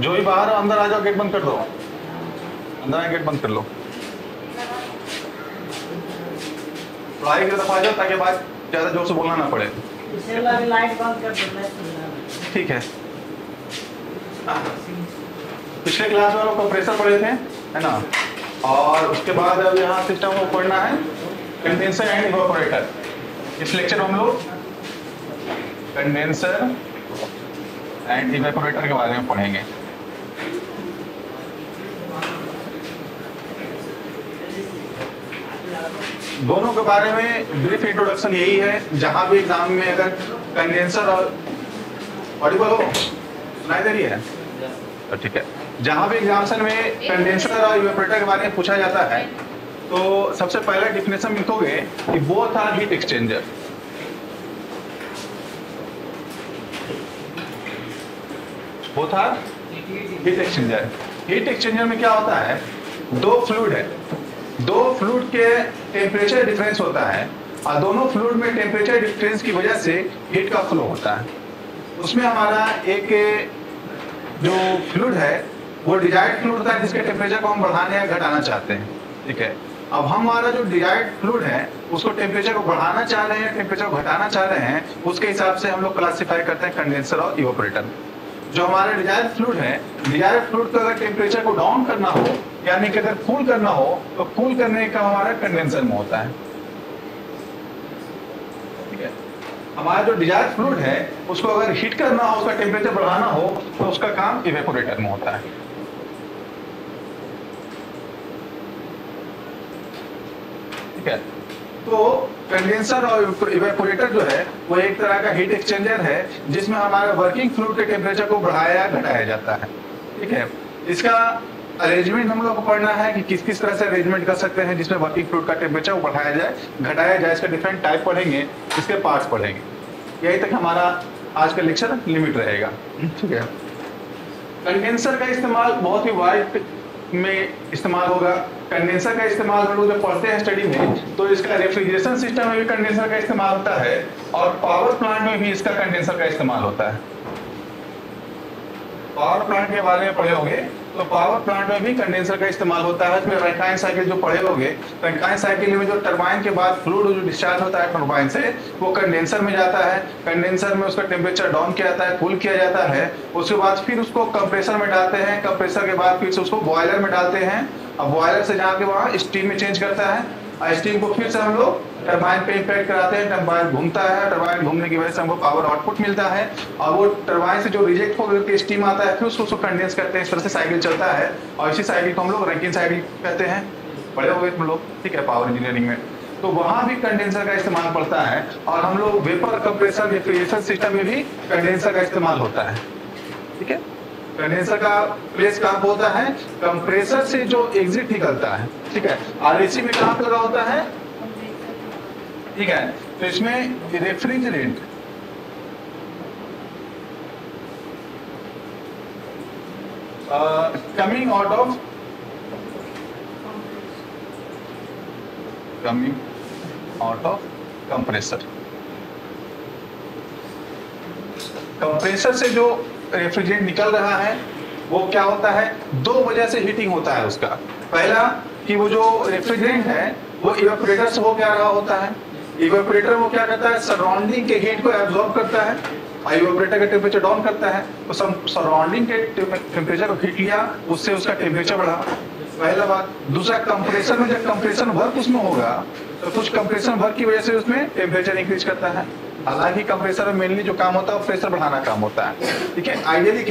जो भी बाहर हो अंदर आ जाओ, गेट बंद कर दो, अंदर आए गेट बंद कर लो। पढ़ाई की तरफ आ जाओ ताकि बात ज्यादा जोर से बोलना ना पड़े। लाइट बंद कर दो। ठीक है। पिछले क्लास में हम लोग कंप्रेसर पढ़े थे, है ना, और उसके बाद अब यहाँ सिस्टम को पढ़ना है कंडेंसर एंड इवेपोरेटर। इस लेक्चर में हम लोग कंडेंसर एंड इवेपोरेटर के बारे में पढ़ेंगे। दोनों के बारे में ब्रीफ इंट्रोडक्शन यही है। जहां भी एग्जाम में अगर कंडेंसर और ऑडिबल हो, सुनाई दे रही है तो ठीक है। जहां भी एग्जामिनेशन में कंडेंसर और इवेपोरेटर के बारे में पूछा जाता है तो सबसे पहले डिफिनेशन लिखोगे कि both are heat exchanger. Both are heat exchanger. Heat exchanger में क्या होता है, दो फ्लूइड है, दो फ्लूइड के टेम्परेचर डिफरेंस होता है और दोनों फ्लूइड में टेम्परेचर डिफरेंस की वजह से हीट का फ्लो होता है। उसमें हमारा एक जो फ्लूइड है वो डिजायर्ड फ्लूइड होता है जिसके टेम्परेचर को हम बढ़ाने या घटाना चाहते हैं। ठीक है, अब हमारा जो डिजायर्ड फ्लूइड है उसको टेम्परेचर को बढ़ाना चाह रहे हैं, टेम्परेचर को घटाना चाह रहे हैं, उसके हिसाब से हम लोग क्लासिफाई करते हैं कंडेंसर और इवेपोरेटर। जो हमारा डिजायर्ड फ्लूइड है, डिजायर्ड फ्लूइड को अगर टेम्परेचर को डाउन करना हो यानी कि अगर कूल करना हो तो कूल करने का हमारा कंडेंसर में होता है। ठीक है, हमारा जो डिजायर्ड फ्लूइड है उसको अगर हीट करना हो, उसका टेम्परेचर बढ़ाना हो तो उसका काम इवेपोरेटर में होता है। ठीक है, तो कंडेंसर और इवेपोरेटर जो है वो एक तरह का हीट एक्सचेंजर है जिसमें हमारा वर्किंग फ्लूइड के टेम्परेचर को बढ़ाया या घटाया जाता है। ठीक है, इसका अरेंजमेंट हम लोग को पढ़ना है कि किस किस तरह से अरेंजमेंट कर सकते हैं जिसमें वर्किंग फ्लूइड का टेम्परेचर को बढ़ाया जाए, घटाया जाए। इसके डिफरेंट टाइप पढ़ेंगे, इसके पार्ट्स पढ़ेंगे। यही तक हमारा आज का लेक्चर लिमिट रहेगा। ठीक है, कंडेंसर का इस्तेमाल बहुत ही वाइड में इस्तेमाल होगा। कंडेंसर का इस्तेमाल हम लोग जब पढ़ते हैं स्टडी में तो इसका रेफ्रिजरेशन सिस्टम में भी कंडेंसर का इस्तेमाल होता है और पावर प्लांट में भी इसका कंडेंसर का इस्तेमाल होता है। पावर प्लांट के बारे में पढ़े होंगे तो पावर प्लांट में भी कंडेंसर का इस्तेमाल होता है। इसमें रैंकाइन साइकिल जो पढ़े होंगे, रैंकाइन साइकिल में जो टरबाइन के बाद फ्लूइड जो डिस्चार्ज होता है टरबाइन से वो कंडेंसर में जाता है। कंडेंसर में उसका टेम्परेचर डाउन किया जाता है, कूल किया जाता है। उसके बाद फिर उसको कंप्रेसर में डालते हैं, कंप्रेसर के बाद फिर से उसको बॉयलर में डालते हैं। अब बॉयलर से जाके वहाँ स्टीम में चेंज करता है और स्टीम को फिर से हम लोग टरबाइन पे इम्पैक्ट कराते हैं। टरबाइन घूमता है, टरबाइन घूमने की वजह से हमको पावर आउटपुट मिलता है और वो टरबाइन से जो रिजेक्ट होकर स्टीम आता है फिर उसको कंडेंस करते हैं। इस तरह से साइकिल चलता है और इसी साइकिल को हम लोग रैंकिन साइकिल कहते हैं। पढ़े होंगे तुम लोग, ठीक है, पावर इंजीनियरिंग में। तो वहां भी कंडेंसर का इस्तेमाल पड़ता है और हम लोग वेपर कंप्रेसर रेफ्रिजरेशन सिस्टम में भी कंडेंसर का इस्तेमाल होता है। ठीक है, कंडेंसर का प्लेस कहाँ पे होता है, कंप्रेसर से जो एग्जिट निकलता है। ठीक है, और इसी में कहाँ पे लगा होता है, ठीक है, तो इसमें refrigerant coming out of compressor. Compressor से जो रेफ्रिजरेंट निकल रहा है वो क्या होता है, दो वजह से हीटिंग होता है उसका। पहला कि वो जो रेफ्रिजरेंट है वो इवेपोरेटर से हो क्या रहा होता है, इवेपोरेटर वो क्या करता है, सराउंडिंग के हीट को एब्जॉर्ब करता है और इवेपोरेटर का टेम्परेचर डाउन करता है। तो सराउंडिंग के टेम्परेचर को हीट लिया, उससे उसका टेम्परेचर बढ़ा, पहला बात। दूसरा, कंप्रेसर में जब कंप्रेशन वर्क उसमें होगा तो कुछ कंप्रेशन वर्क की वजह से उसमें टेम्परेचर इंक्रीज करता है। हालांकि कंप्रेसर में मेनली जो काम होता है वो प्रेशर बढ़ाना काम होता है। ठीक है, आइडियली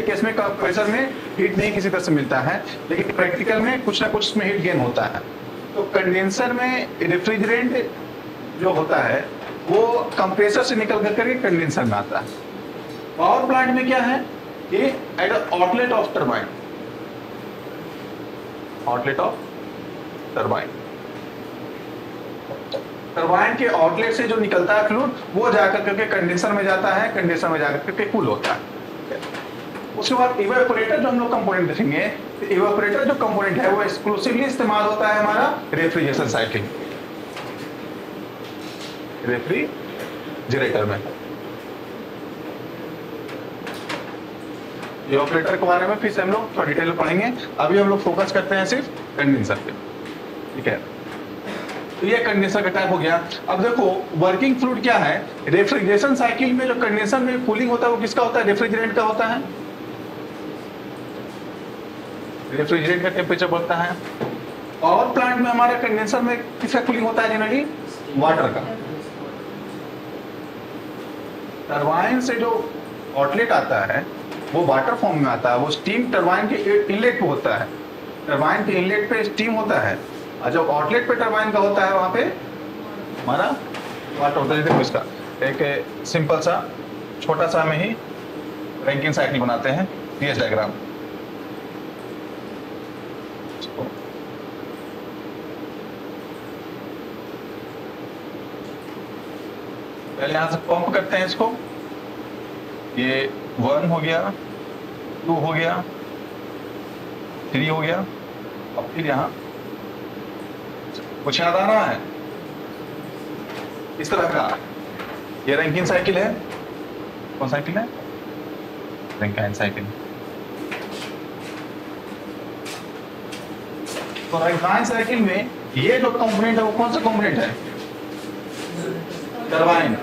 केस में कंप्रेसर में हीट नहीं किसी तरह से मिलता है, लेकिन प्रैक्टिकल में कुछ ना कुछ उसमें हीट गेन होता है। तो कंडेंसर में रेफ्रिजरेंट जो होता है वो कंप्रेसर से निकल करके कंडेंसर में आता है। पावर प्लांट में क्या है, ये eight outlet of turbine, turbine के आउटलेट से जो निकलता है फ्लूइड वो जाकर करके कंडेंसर में जाता है, कंडेंसर में जाकर करके कूल होता है। उसके बाद इवेपोरेटर जो हम लोग कंपोनेंट देखेंगे, तो इवेपोरेटर जो कंपोनेंट है वो एक्सक्लूसिवली इस्तेमाल होता है हमारा रेफ्रिजरेशन साइकिल। रेफ्रिजरेटर में। इवेपोरेटर के बारे में फिर से हम लोग थोड़ा डिटेल में पढ़ेंगे, अभी हम लोग फोकस करते हैं सिर्फ कंडेंसर पे, ठीक है। तो ये कंडेंसर का टाइप हो गया। अब देखो वर्किंग फ्लूइड क्या है, रेफ्रिजरेशन साइकिल में जो कंडेंसर में कूलिंग होता है वो किसका होता है, रेफ्रिजरेंट का होता है। रेफ्रिजरेंट का टेम्परेचर बढ़ता है। पावर प्लांट में हमारे कंडेंसर में किसका कूलिंग होता है जनरली, वाटर का। टरबाइन से जो आउटलेट आता है वो वाटर फॉर्म में आता है, वो स्टीम टरबाइन के इनलेट पे होता है, टरबाइन के इनलेट पे स्टीम होता है, और जब आउटलेट पे टरबाइन का होता है वहां पे हमारा वाटर होता है। देखो इसका एक सिंपल सा छोटा सा में ही रैंकिन साइकिल बनाते हैं, पीएच डायग्राम। पहले यहां से पंप करते हैं इसको, ये 1 हो गया, 2 हो गया, 3 हो गया, अब फिर यहाँ कुछ याद आ रहा है इस तरह का। ये रैंकिन साइकिल है, कौन साइकिल है, रैंकिन साइकिल। तो रैंकिन साइकिल में ये जो कंपोनेंट है वो कौन सा कंपोनेंट है, टरबाइन।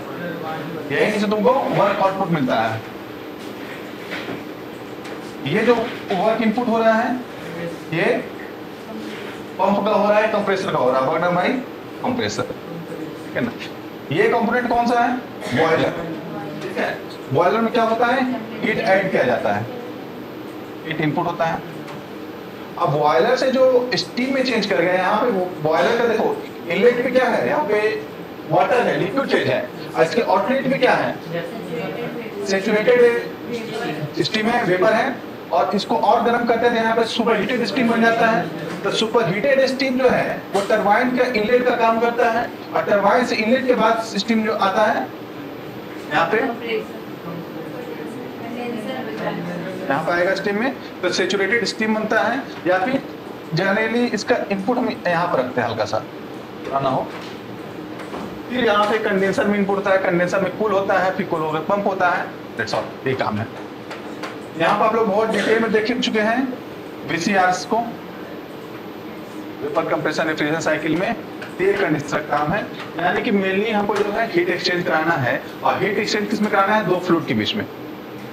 यही से तुमको वर्क आउटपुट मिलता है। ये जो वर्क इनपुट हो रहा है ये पंप का हो रहा है, कंप्रेसर का हो रहा है, बटन भाई कंप्रेसर, ठीक है ना। ये कंपोनेंट कौन सा है, बॉयलर, ठीक है। बॉयलर में क्या होता है, हीट ऐड किया जाता है, हीट इनपुट होता है। अब बॉयलर से जो स्टीम में चेंज कर गए, यहाँ पे बॉयलर का देखो इनलेट पे क्या है, यहाँ पे वाटर है, लिक्विड फेज है, और इसके आउटलेट में क्या है, सैचुरेटेड स्टीम है, वेपर है, और इसको और गर्म करते हैं, यहाँ पे सुपर हीटेड स्टीम बन जाता है। तो सुपर हीटेड स्टीम जो है वो टरबाइन का इनलेट का काम करता है, और टरबाइन से इनलेट के बाद स्टीम जो आता है यहाँ पे आएगा स्टीम में, तो सैचुरेटेड स्टीम बनता है। या फिर जनरली इसका इनपुट हम यहाँ पर रखते हैं, हल्का सा पुराना हो। फिर यहाँ पे कंडेंसर में इनपुट होता है, कंडेंसर में कूल होता है, फिर कूल होकर पंप होता है, दैट्स ऑल, ये काम है। यहाँ पर आप लोग बहुत डिटेल में देख चुके हैं VCRs को, वेपर कंप्रेशन रेफ्रिजरेशन साइकिल में ये कंडेंसर काम है। यानी कि मेनली हमको जो है हीट एक्सचेंज कराना है, और हीट एक्सचेंज किसमें कराना है, दो फ्लूइड के बीच में।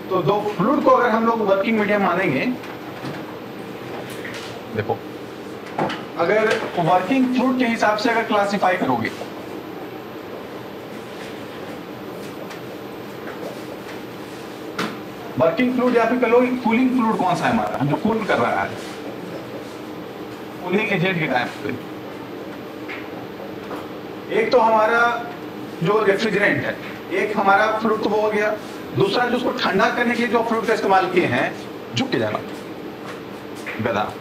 तो दो फ्लूइड को अगर हम लोग वर्किंग मीडियम मानेंगे, देखो अगर वर्किंग फ्लूइड के हिसाब से अगर क्लासिफाई करोगे, वर्किंग फ्लूइड या फिर कह लो कूलिंग फ्लूइड कौन सा है हमारा, जो कूल कर रहा है, कूलिंग एजेंट के टाइप पे। एक तो हमारा जो रेफ्रिजरेंट है, एक हमारा फ्लूइड तो वो हो गया, दूसरा जो उसको ठंडा करने के लिए जो फ्लूइड का इस्तेमाल किए हैं, झुक के जाना गधा।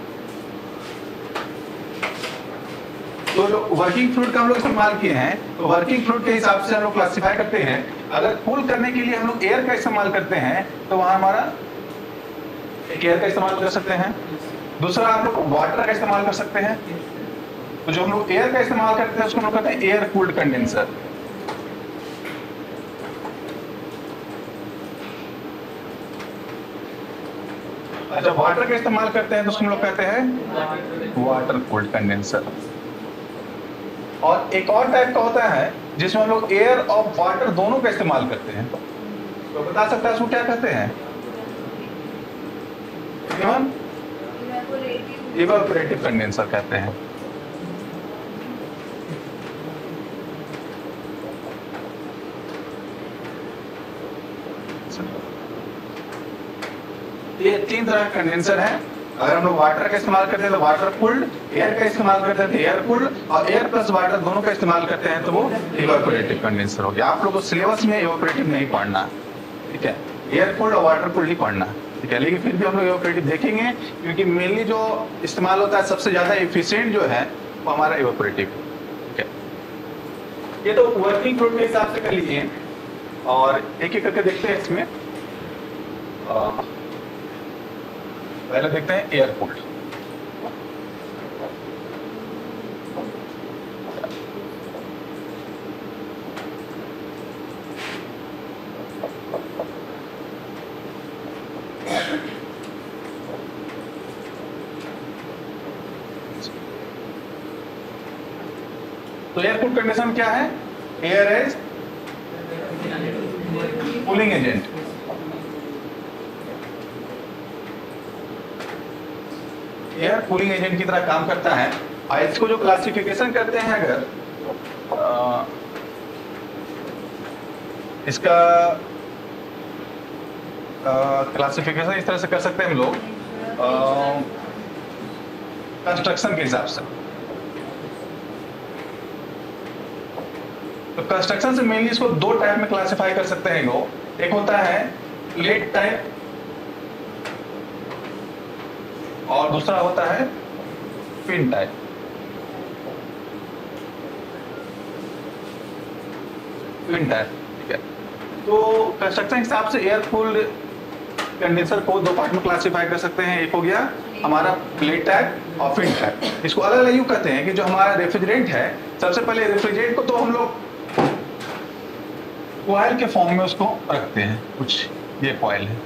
तो जो वर्किंग फ्लूइड का हम लोग इस्तेमाल किए हैं, तो वर्किंग फ्लूइड के हिसाब से हम लोग क्लासिफाई करते हैं। अगर कूल करने के लिए हम लोग एयर का इस्तेमाल करते हैं, तो वहां हमारा एक एयर का इस्तेमाल कर सकते हैं, दूसरा आप लोग वाटर का इस्तेमाल कर सकते हैं। तो जो हम लोग एयर का इस्तेमाल करते हैं उसको हम लोग कहते हैं एयर कूल्ड कंडेंसर। अच्छा, वाटर का इस्तेमाल करते हैं तो उसको हम लोग कहते हैं वाटर कूल्ड कंडेंसर। और एक और टाइप का होता है जिसमें हम लोग एयर और वाटर दोनों का इस्तेमाल करते हैं, तो बता सकता है उसको क्या कहते हैं, इवेपोरेटिव कंडेंसर कहते हैं। ये 3 तरह का कंडेंसर है। अगर हम लोग वाटर का इस्तेमाल करते हैं तो वाटर कूल्ड, एयर का इस्तेमाल करते हैं तो एयर कूल्ड, और एयर प्लस वाटर दोनों का इस्तेमाल करते हैं तो वो इवेपोरेटिव कंडेंसर हो गया। आप लोगों को सिलेबस में इवेपोरेटिव नहीं पढ़ना, ठीक है, एयर कूल्ड और वाटर कूल्ड ही पढ़ना, ठीक है। लेकिन फिर भी हम लोग इवेपोरेटिव देखेंगे, क्योंकि मेनली जो इस्तेमाल होता है सबसे ज्यादा एफिशिएंट जो है वो हमारा इवेपोरेटिव, ठीक है। ये तो वर्किंग फ्लूइड के हिसाब से कर लीजिए, और एक एक करके देखते हैं इसमें। पहले देखते हैं एयर कूल्ड। तो एयर कूल कंडीशन क्या है? Air as cooling agent. Air cooling agent की तरह काम करता है। और इसको जो क्लासिफिकेशन करते हैं, अगर इसका क्लासिफिकेशन इस तरह से कर सकते हैं हम लोग कंस्ट्रक्शन के हिसाब से। तो कंस्ट्रक्शन से मेनली इसको दो टाइप में क्लासिफाई कर सकते हैं लोग। एक होता है प्लेट टाइप और दूसरा होता है पिन टाइप। पिन टाइप, ठीक है। तो कंस्ट्रक्शन के हिसाब से एयर कूल्ड कंडेंसर को दो पार्ट में क्लासिफाई कर सकते हैं। एक हो गया हमारा प्लेट टाइप और फिन टाइप। इसको अलग अलग यूं कहते हैं कि जो हमारा रेफ्रिजरेंट है, सबसे पहले रेफ्रिजरेंट को तो हम लोग कॉइल के फॉर्म में उसको रखते हैं। कुछ ये कॉइल है,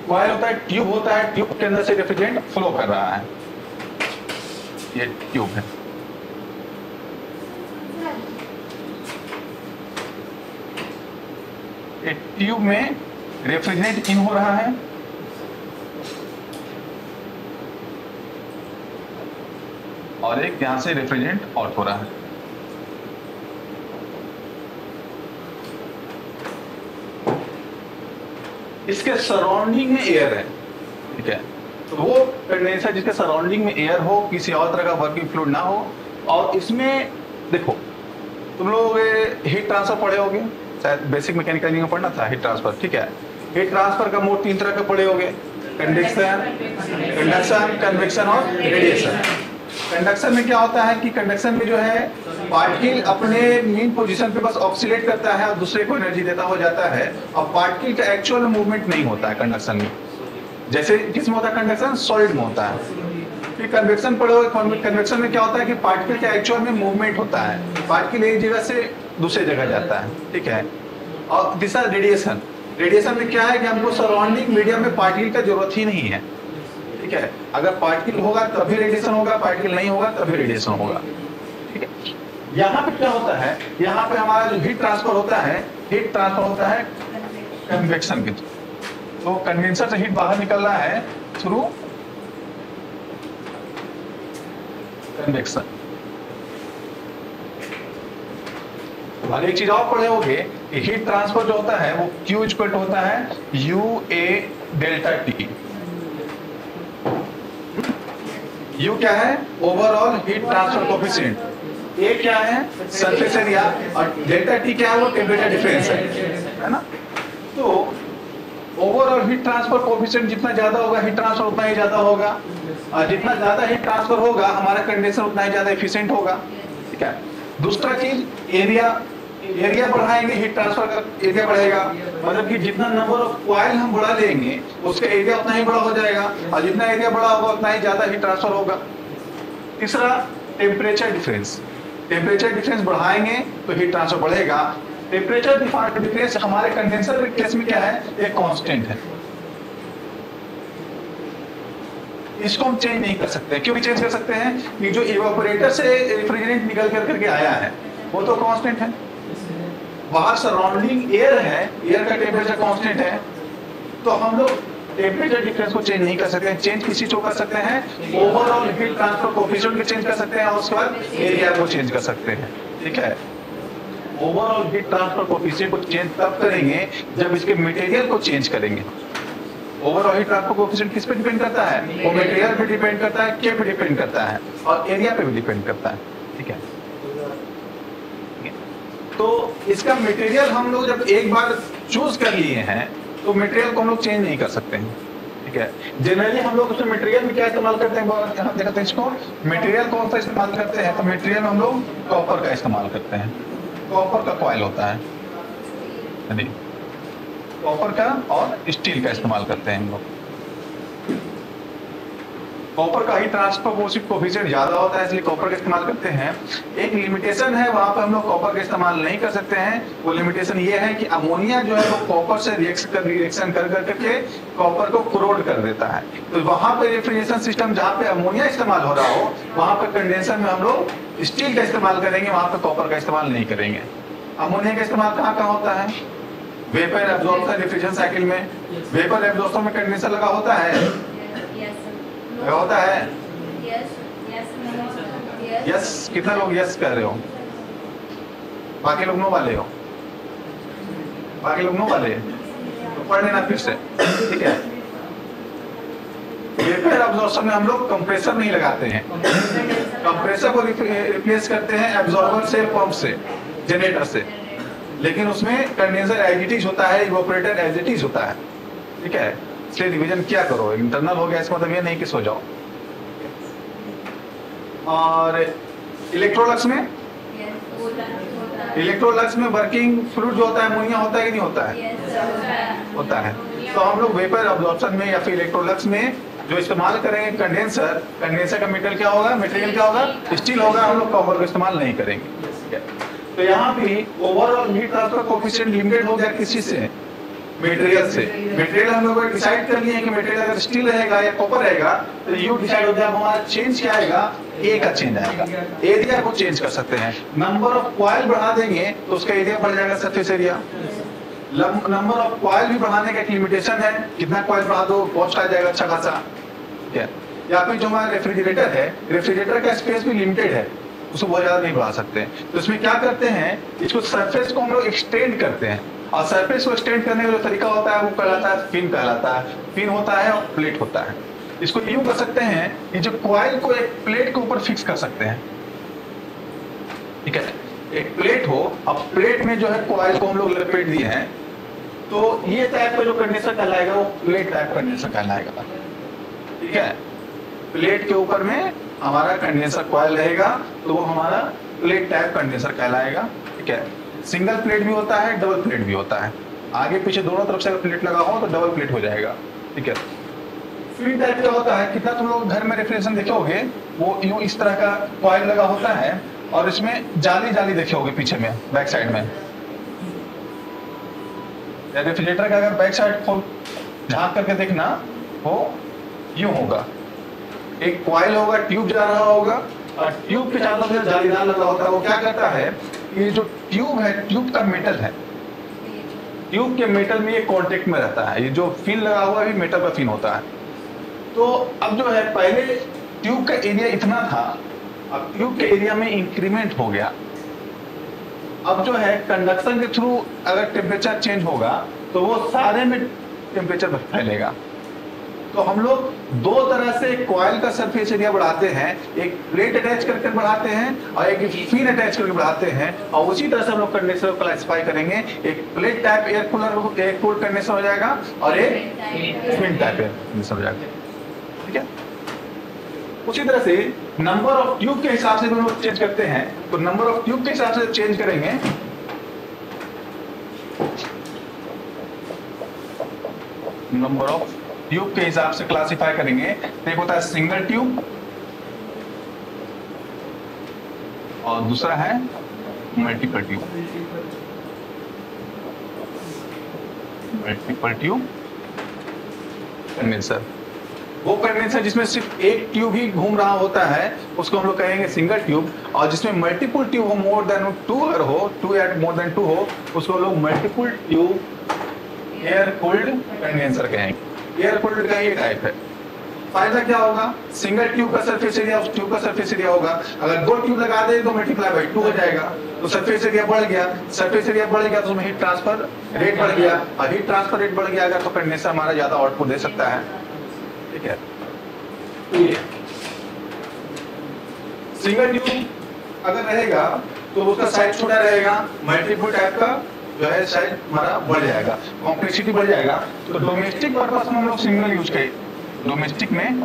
कॉइल होता है, ट्यूब होता है, ट्यूब के अंदर से रेफ्रिजरेंट फ्लो कर रहा है, ये ट्यूब है। एक ट्यूब में रेफ्रिजरेंट इन हो रहा है और एक यहां से रेफ्रिजरेंट आउट हो रहा है। इसके सराउंडिंग में एयर है, ठीक है। तो वो कंडेंसर जिसके सराउंडिंग में एयर हो, किसी और तरह का वर्किंग फ्लूइड ना हो। और इसमें देखो, तुम लोग हीट ट्रांसफर पढ़े होगे, शायद बेसिक मैकेनिकल इंजीनियरिंग में पढ़ना था हीट ट्रांसफर, ठीक है। हीट ट्रांसफर का मोड तीन तरह का पढ़े होगे, कंडक्शन, कन्वेक्शन और रेडिएशन। कंडक्शन में क्या होता है कि कंडक्शन में जो है पार्टिकल अपने मेन पोजीशन पे बस ऑक्सीलेट करता है और दूसरे को एनर्जी देता हो जाता है, और पार्टिकल का एक्चुअल मूवमेंट नहीं होता है कंडक्शन में। जैसे किसमें होता है कंडक्शन? सॉलिड में होता है। फिर कन्वेक्शन पढ़ोगे, कन्वेक्शन में क्या होता है कि पार्टिकल का एक्चुअल में मूवमेंट होता है, पार्टिकल एक जगह से दूसरे जगह जाता है, ठीक है। और तीसरा रेडिएशन। रेडिएशन में क्या है कि हमको सराउंडिंग मीडियम में पार्टिकल का जरूरत ही नहीं है, ठीक है। अगर पार्टिकल होगा तभी रेडिएशन होगा, पार्टिकल नहीं होगा तभी रेडिएशन होगा, ठीक है। यहाँ पे क्या होता है, यहाँ पे हमारा जो हीट ट्रांसफर होता है, हीट ट्रांसफर होता है कन्वेक्शन के थ्रू। तो कंडेंसर से हीट बाहर निकल रहा है थ्रू कन्वेक्शन। और एक चीज और पढ़े होगे कि हीट ट्रांसफर जो होता है वो Q इक्वल टू होता है UA डेल्टा T। U क्या है? Overall heat transfer coefficient. A क्या है? Surface area. और डेल्टा T क्या है? वो टेम्परेचर डिफरेंस है ना। तो ओवरऑल हीट ट्रांसफर कोफिशिएंट जितना ज्यादा होगा, हीट ट्रांसफर उतना ही ज्यादा होगा, और जितना ज्यादा हीट ट्रांसफर होगा हमारा कंडेंसर उतना ही ज्यादा एफिशिएंट होगा, ठीक है। दूसरा चीज एरिया बढ़ाएंगे, हीट ट्रांसफर का एरिया बढ़ेगा, मतलब कि जितना नंबर ऑफ कॉइल हम बढ़ा लेंगे उसका एरिया उतना ही बड़ा हो जाएगा, और जितना एरिया बड़ा होगा उतना ही ज्यादा हीट ट्रांसफर होगा। तीसरा टेम्परेचर डिफरेंस। टेम्परेचर डिफरेंस बढ़ाएंगे तो हीट ट्रांसफर बढ़ेगा। टेम्परेचर डिफरेंस हमारे कंडेंसर के केस में क्या है? एक कांस्टेंट है, इसको हम चेंज नहीं कर सकते। क्यों चेंज कर सकते हैं? कि जो इवेपोरेटर से रेफ्रिजरेंट निकल करके आया है वो तो कांस्टेंट है, बाहर सराउंडिंग एयर है, एयर का टेम्परेचर कांस्टेंट है, तो हम लोग टेम्परेचर डिफरेंस को चेंज नहीं कर सकते हैं। चेंज किसी को कर सकते हैं? ओवरऑल हीट ट्रांसफर कोफिशिएंट को चेंज कर सकते हैं, और उसके बाद एरिया को चेंज कर सकते हैं, ठीक है। ओवरऑल हीट ट्रांसफर कोफिशिएंट को चेंज तब करेंगे जब इसके मटेरियल को चेंज करेंगे। ओवरऑल हीट ट्रांसफर कोफिशिएंट किस पे डिपेंड करता है? वो मटेरियल पे डिपेंड करता है, के पे डिपेंड करता है, और एरिया पे भी डिपेंड करता है, ठीक है। तो इसका मटेरियल हम लोग जब एक बार चूज कर लिए हैं तो मटेरियल को हम लोग चेंज नहीं कर सकते हैं, ठीक है। जनरली हम लोग उसमें मटेरियल में क्या इस्तेमाल करते हैं? यहाँ देखते हैं इसको, मटेरियल कौन सा इस्तेमाल करते हैं? तो मटेरियल में हम लोग कॉपर का इस्तेमाल करते हैं। कॉपर का कॉइल होता है, कॉपर का और स्टील का इस्तेमाल करते हैं हम लोग। कॉपर का ही ट्रांसफर कोफिशिएंट ज्यादा होता है, इसलिए कॉपर का इस्तेमाल करते हैं। एक लिमिटेशन है, वहां पर हम लोग कॉपर का इस्तेमाल नहीं कर सकते हैं। वो लिमिटेशन ये है कि अमोनिया जो है वो कॉपर से रिएक्शन कर करके कॉपर को क्रोड कर देता है। तो वहां पर रेफ्रिजरेशन सिस्टम जहाँ पे अमोनिया इस्तेमाल हो रहा हो, वहां पर कंडेंसर में हम लोग स्टील का इस्तेमाल करेंगे, वहां पर कॉपर का इस्तेमाल नहीं करेंगे। अमोनिया का इस्तेमाल कहाँ कहाँ होता है? वेपर एब्जॉर्प्शन रेफ्रिजरेशन साइकिल में। वेपर एब्जॉर्प्शन में कंडेंसर लगा होता है, लगा होता है। यस, कितना लोग यस कह रहे हो? बाकी लोग नो वाले हो? बाकी लोग नो वाले? तो पढ़ लेना फिर से, ठीक है। वेपर एब्जॉर्प्शन में हम लोग कंप्रेसर नहीं लगाते हैं, कंप्रेसर को रिप्लेस करते हैं एब्जॉर्बर से, पंप से, जनरेटर से। लेकिन उसमें कंडेंसर एज इट इज होता है, इवेपोरेटर एज इट इज होता है, ठीक है। इसलिए रिवीजन क्या करो, इंटरनल हो गया इसका मतलब ये नहीं कि सो जाओ। और इलेक्ट्रोलक्स में, इलेक्ट्रोलक्स में वर्किंग फ्लूइड जो होता है अमोनिया होता है कि नहीं होता है? होता है। तो हम लोग वेपर अब्जॉर्प्शन में या फिर इलेक्ट्रोलक्स में जो इस्तेमाल करेंगे कंडेंसर, कंडेंसर का मेटल क्या होगा, मटेरियल क्या होगा? स्टील होगा। हम लोग कॉपर का इस्तेमाल नहीं करेंगे। तो यहाँ भी overall heat transfer coefficient limited हो गया किसी से? मटेरियल से। मटेरियल हम लोग डिसाइड कर लिए कि मटेरियल अगर स्टील रहेगा या कॉपर रहेगा तो यू डिसाइड हो गया। हमारा चेंज क्या आएगा? ए का चेंज आएगा। एरिया को चेंज कर सकते हैं। नंबर ऑफ कॉइल बढ़ा देंगे तो उसका एरिया बढ़ जाएगा, surface area. Number of coil भी बढ़ाने का एक लिमिटेशन है, कितना कॉइल बढ़ा दो कॉस्ट आ जाएगा अच्छा खासा, ठीक है। या फिर जो हमारा रेफ्रिजरेटर है, रेफ्रिजरेटर का स्पेस भी लिमिटेड है, उसको बहुत ज्यादा नहीं बढ़ा सकते। तो इसमें क्या करते हैं, इसको सरफेस को हम लोग एक्सटेंड करते हैं। और सरफेस को एक्सटेंड करने का जो तरीका होता है वो कहलाता है फिन कहलाता है। फिन होता है और प्लेट होता है। इसको यूं कर सकते हैं कि जो कॉइल को एक प्लेट के ऊपर फिक्स कर सकते हैं, ठीक है। एक प्लेट हो, अब प्लेट में जो है कॉइल को हम लोग लपेट दिए हैं, तो ये टाइप का जो कंडेंसर कहलाएगा वो प्लेट टाइप कंडेंसर कहलाएगा, ठीक है। प्लेट के ऊपर में हमारा कंडेंसर कॉइल रहेगा तो वो हमारा प्लेट टाइप कंडेंसर कहलाएगा, ठीक है। सिंगल प्लेट भी होता है, डबल प्लेट भी होता है। आगे पीछे दोनों तरफ से अगर प्लेट लगा हो तो डबल प्लेट हो जाएगा, ठीक है। फिन टाइप क्या होता है, कितना तुम लोग घर में रेफ्रिजरेशन देखे होगे, वो यूं इस तरह का कॉइल लगा होता है और इसमें जाली जाली देखे होगे पीछे में, बैक साइड में। रेफ्रिजरेटर का अगर बैक साइड खोल झांक करके देखना, वो यूं होगा, एक कॉइल होगा, ट्यूब जा रहा होगा और ट्यूब के चारों तरफ जालीदार लगा होता है। वो क्या करता है, ये जो ट्यूब है, ट्यूब का मेटल है, ट्यूब के मेटल में ये कांटेक्ट में रहता है। ये जो फिन लगा हुआ है मेटल का फिन होता है। तो अब जो है पहले ट्यूब का एरिया इतना था, अब ट्यूब के एरिया में इंक्रीमेंट हो गया। अब जो है कंडक्शन के थ्रू अगर टेम्परेचर चेंज होगा तो वो सारे में टेम्परेचर फैलेगा। तो हम लोग दो तरह से कॉइल का सरफेस एरिया बढ़ाते हैं, एक प्लेट अटैच करके बढ़ाते हैं और एक फिन अटैच करके बढ़ाते हैं। और उसी तरह से हम लोग कंडेंसर को क्लासिफाई करेंगे, एक plate type air cooler air cooled condenser हो जाएगा और एक फिन टाइप एयर कंडेंसर हो जाएगा, ठीक है। उसी तरह से नंबर ऑफ ट्यूब के हिसाब से हम लोग चेंज करते हैं, तो नंबर ऑफ ट्यूब के हिसाब से चेंज करेंगे। नंबर ऑफ ट्यूब के हिसाब से क्लासिफाई करेंगे। एक होता है सिंगल ट्यूब और दूसरा है multiple tube. Multiple tube condenser, वो कंडेंसर जिसमें सिर्फ एक ट्यूब ही घूम रहा होता है उसको हम लोग कहेंगे सिंगल ट्यूब। और जिसमें मल्टीपल ट्यूब हो, मोर देन टू अगर हो, टू या मोर देन टू हो, उसको हम लोग multiple tube air cooled condenser कहेंगे। एयर कूल्ड का ये टाइप है। फायदा क्या होगा, सिंगल ट्यूब का सरफेस एरिया उस ट्यूब का सरफेस एरिया होगा। अगर दो ट्यूब लगा दे तो मल्टीप्लाई बाई 2 हो जाएगा, तो सरफेस एरिया बढ़ गया। सरफेस एरिया बढ़ गया तो उसमें हीट ट्रांसफर रेट बढ़ गया, और हीट ट्रांसफर रेट बढ़ गया अगर तो कंडेंसर हमारा ज्यादा आउटपुट दे सकता है, ठीक है। सिंगल ट्यूब अगर रहेगा तो उसका साइज छोटा रहेगा, मल्टीपल टाइप का जो है साइज हमारा बढ़ जाएगा, कॉम्प्लेक्सिटी बढ़ जाएगा। तो डोमेस्टिक पर्पस में हम लोग सिंगल यूज करें, डोमेस्टिक में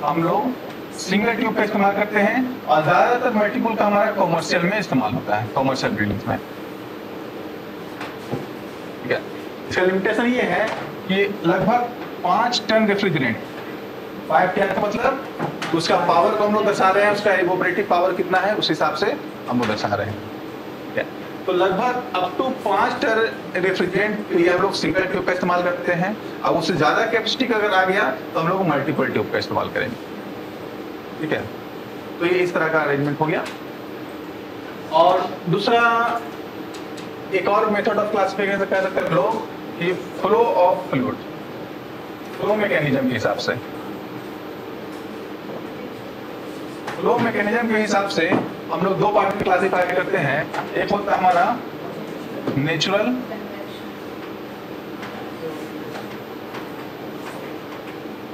हम लोग सिंगल ट्यूब का इस्तेमाल करते हैं और ज्यादातर मल्टीपल का हमारा कॉमर्शियल में इस्तेमाल होता है, कॉमर्शियल बिल्डिंग्स में, ठीक है। इसका लिमिटेशन ये है कि लगभग 5 टन रेफ्रिजरेंट 5 क्या का मतलब उसका पावर को हम लोग दर्शा रहे हैं, उसका इवोपरेटिव पावर कितना है उस हिसाब से हम लोग दर्शा रहे हैं। ठीक है, तो लगभग अप टू 5 टन रेफ्रिजरेंट के लिए हम लोग सिंगल ट्यूब का इस्तेमाल करते हैं। अब उससे ज्यादा कैपेसिटी का अगर आ गया तो हम लोग मल्टीपल ट्यूब का इस्तेमाल करेंगे। ठीक है, तो ये इस तरह का अरेंजमेंट हो गया। और दूसरा एक और मेथड ऑफ क्लासिफिकेशन कह सकते हैं लोग कि flow of fluid, flow mechanism के हिसाब से, फ्लो मैकेनिज्म के हिसाब से हम लोग 2 पार्ट में क्लासिफाई करते हैं। एक होता है हमारा नेचुरल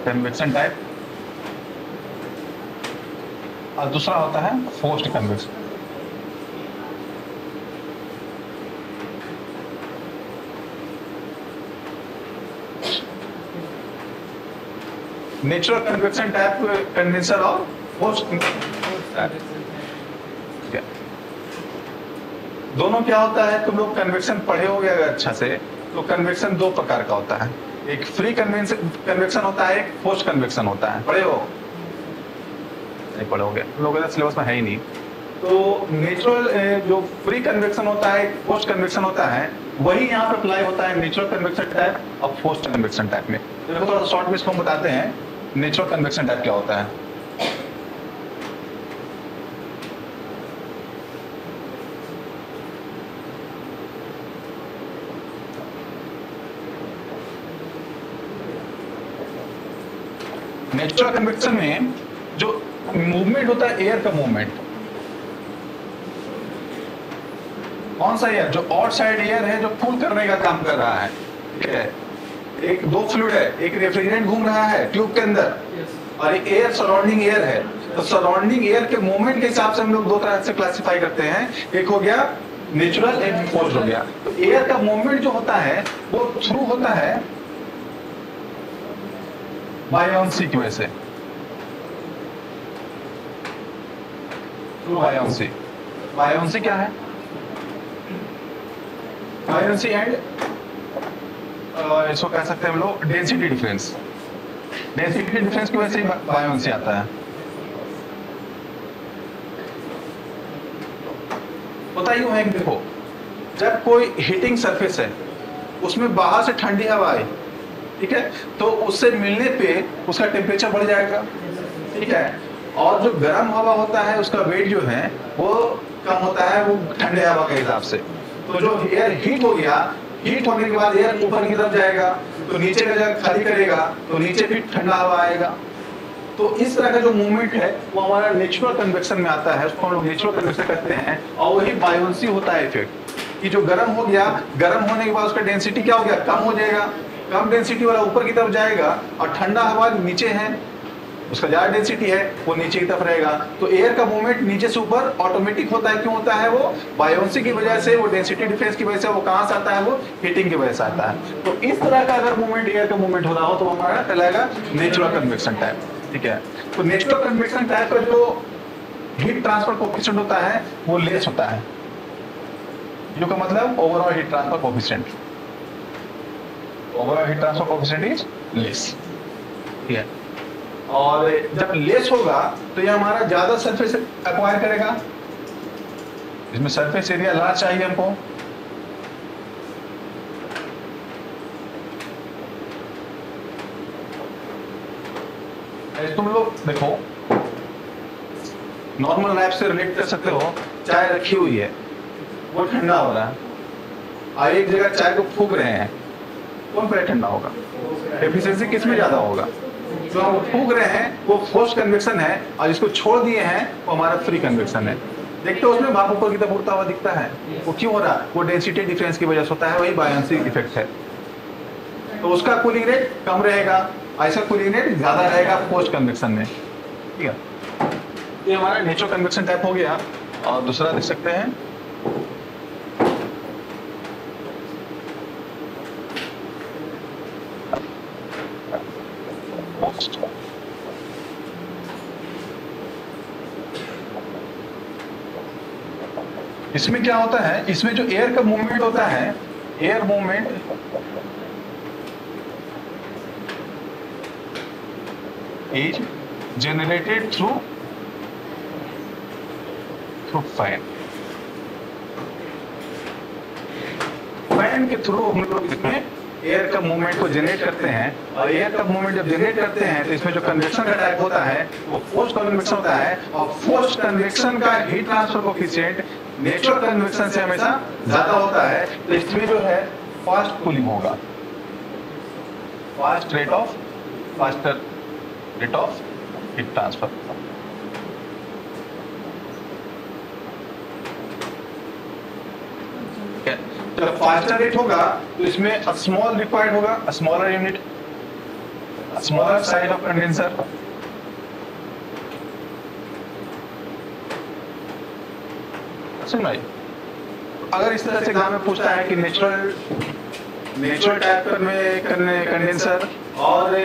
कन्वेक्शन टाइप और दूसरा होता है forced convection. Natural convection type condenser और फोर्स्ड टाइप। दोनों क्या होता है, तुम लोग कन्वेक्शन पढ़े होगे अगर अच्छा से, तो कन्वेक्शन 2 प्रकार का होता है। एक फ्री कन्वेक्शन होता है, एक फोर्स्ड कन्वेक्शन होता है। पढ़े हो? नहीं पढ़ोगे, तुम लोगों का सिलेबस में है ही नहीं। तो नेचुरल जो फ्री कन्वेक्शन होता है, फोर्स्ड कन्वेक्शन होता है, वही यहाँ पे अप्लाई होता है नेचुरल कन्वेक्शन टाइप और फोर्स्ड कन्वेक्शन टाइप में। देखो थोड़ा शॉर्ट में इसको हम बताते हैं नेचुरल कन्वेक्शन टाइप क्या होता है। नेचुरल कन्वेक्शन में जो मूवमेंट होता है, एयर का मूवमेंट, कौन सा एयर? जो आउटसाइड एयर है, जो कूल करने का काम कर रहा है। ठीक है, एक 2 फ्लूइड है, एक रेफ्रिजरेंट घूम रहा है ट्यूब के अंदर और एक एयर सराउंडिंग एयर है। तो सराउंडिंग एयर के मूवमेंट के हिसाब से हम लोग 2 तरह से क्लासिफाई करते हैं। एक हो गया नेचुरल, एक फोर्स्ड हो गया। तो एयर का मूवमेंट जो होता है वो थ्रू होता है बायोंसी की वजह से, थ्रू बायोंसी। बायोंसी क्या है? बायोंसी एंड इसको कह सकते हैं हम लोग डेंसिटी डिफरेंस। डेंसिटी डिफरेंस की वजह से बायोंसी आता है। होता यूं है कि देखो, जब कोई हीटिंग सरफेस है उसमें बाहर से ठंडी हवा आई, ठीक है, तो उससे मिलने पे उसका टेम्परेचर बढ़ जाएगा। ठीक है, और जो गर्म हवा होता है उसका वेट जो है वो कम होता है, वो ठंडे हवा के हिसाब से। तो जो एयर हीट हो गया, हीट होने के बाद एयर ऊपर की तरफ जाएगा, तो नीचे का जगह खाली करेगा तो नीचे भी ठंडा हवा आएगा। तो इस तरह का जो मूवमेंट है वो हमारा नेचुरल कन्वेक्शन में आता है, उसको हम लोग नेचुरल कन्वेक्शन कहते हैं। और वही बायोंसी होता है इफेक्ट कि जो गर्म हो गया, गर्म होने के बाद उसका डेंसिटी क्या हो गया, कम हो जाएगा। कम डेंसिटी वाला ऊपर की तरफ जाएगा और ठंडा हवा नीचे है, उसका ज्यादा डेंसिटी है, वो नीचे की तरफ रहेगा। तो एयर का मूवमेंट नीचे से ऊपर ऑटोमेटिक होता है। क्यों होता है? वो बायोंसी की वजह से, वो डेंसिटी डिफरेंस की वजह से। वो कहां से आता है? वो हीटिंग की वजह से आता है। तो इस तरह का अगर मूवमेंट, एयर का मूवमेंट हो रहा हो, तो हमारा कहलाएगा नेचुरल कन्वेक्शन टाइप। ठीक है, तो नेचुरल कन्वेक्शन टाइप का जो हीट ट्रांसफर कोएफिशिएंट होता है वो लेस होता है। जो का मतलब overall heat transfer coefficient, overall heat transfer coefficient is less. ठीक है, और जब लेस होगा तो ये हमारा ज्यादा सरफेस एक्वायर करेगा। इसमें सरफेस एरिया लार्ज चाहिए हमको। तुम लोग देखो, नॉर्मल लाइफ से रिलेट कर सकते हो। चाय रखी हुई है, वो ठंडा हो रहा है, और एक जगह चाय को फूक रहे हैं, कौन पहले ठंडा होगा? एफिशिएंसी किस में ज्यादा होगा? जो हम फूक रहे हैं वो फोर्स्ड कन्वेक्शन है, और जिसको छोड़ दिए हैं वो हमारा फ्री कन्वेक्शन है। देखते हो उसमें भाप ऊपर की तरफ उड़ता हुआ दिखता है, वो क्यों हो रहा है? वो डेंसिटी डिफरेंस की वजह से होता है, वही बायोंसी इफेक्ट है। तो उसका कूलिंग रेट कम रहेगा, ऐसा कूलिंग रेट ज्यादा रहेगा फोर्स्ड कन्वेक्शन में। ठीक है, ये हमारा नेचुरल कन्वेक्शन टाइप हो गया। और दूसरा देख सकते हैं इसमें क्या होता है, इसमें जो एयर का मूवमेंट होता है, air movement, is generated through fan. Fan के थ्रू हम लोग इसमें एयर का मूवमेंट को जनरेट करते हैं, और एयर का मूवमेंट जब जनरेट करते हैं तो इसमें जो कन्वेक्शन का टाइप होता है वो फोर्स कन्वेक्शन होता है, और फोर्स कन्वेक्शन का heat transfer coefficient natural convection से हमेशा ज्यादा होता है। तो इसमें जो है फास्ट कूलिंग होगा, faster rate of heat transfer. जब फास्टर रेट होगा तो इसमें स्मॉल रिक्वायर्ड होगा, smaller unit, smaller size of condenser. सुन भाई, अगर इस तरह से एग्जाम में पूछता है कि नेचुरल टाइप कंडेंसर और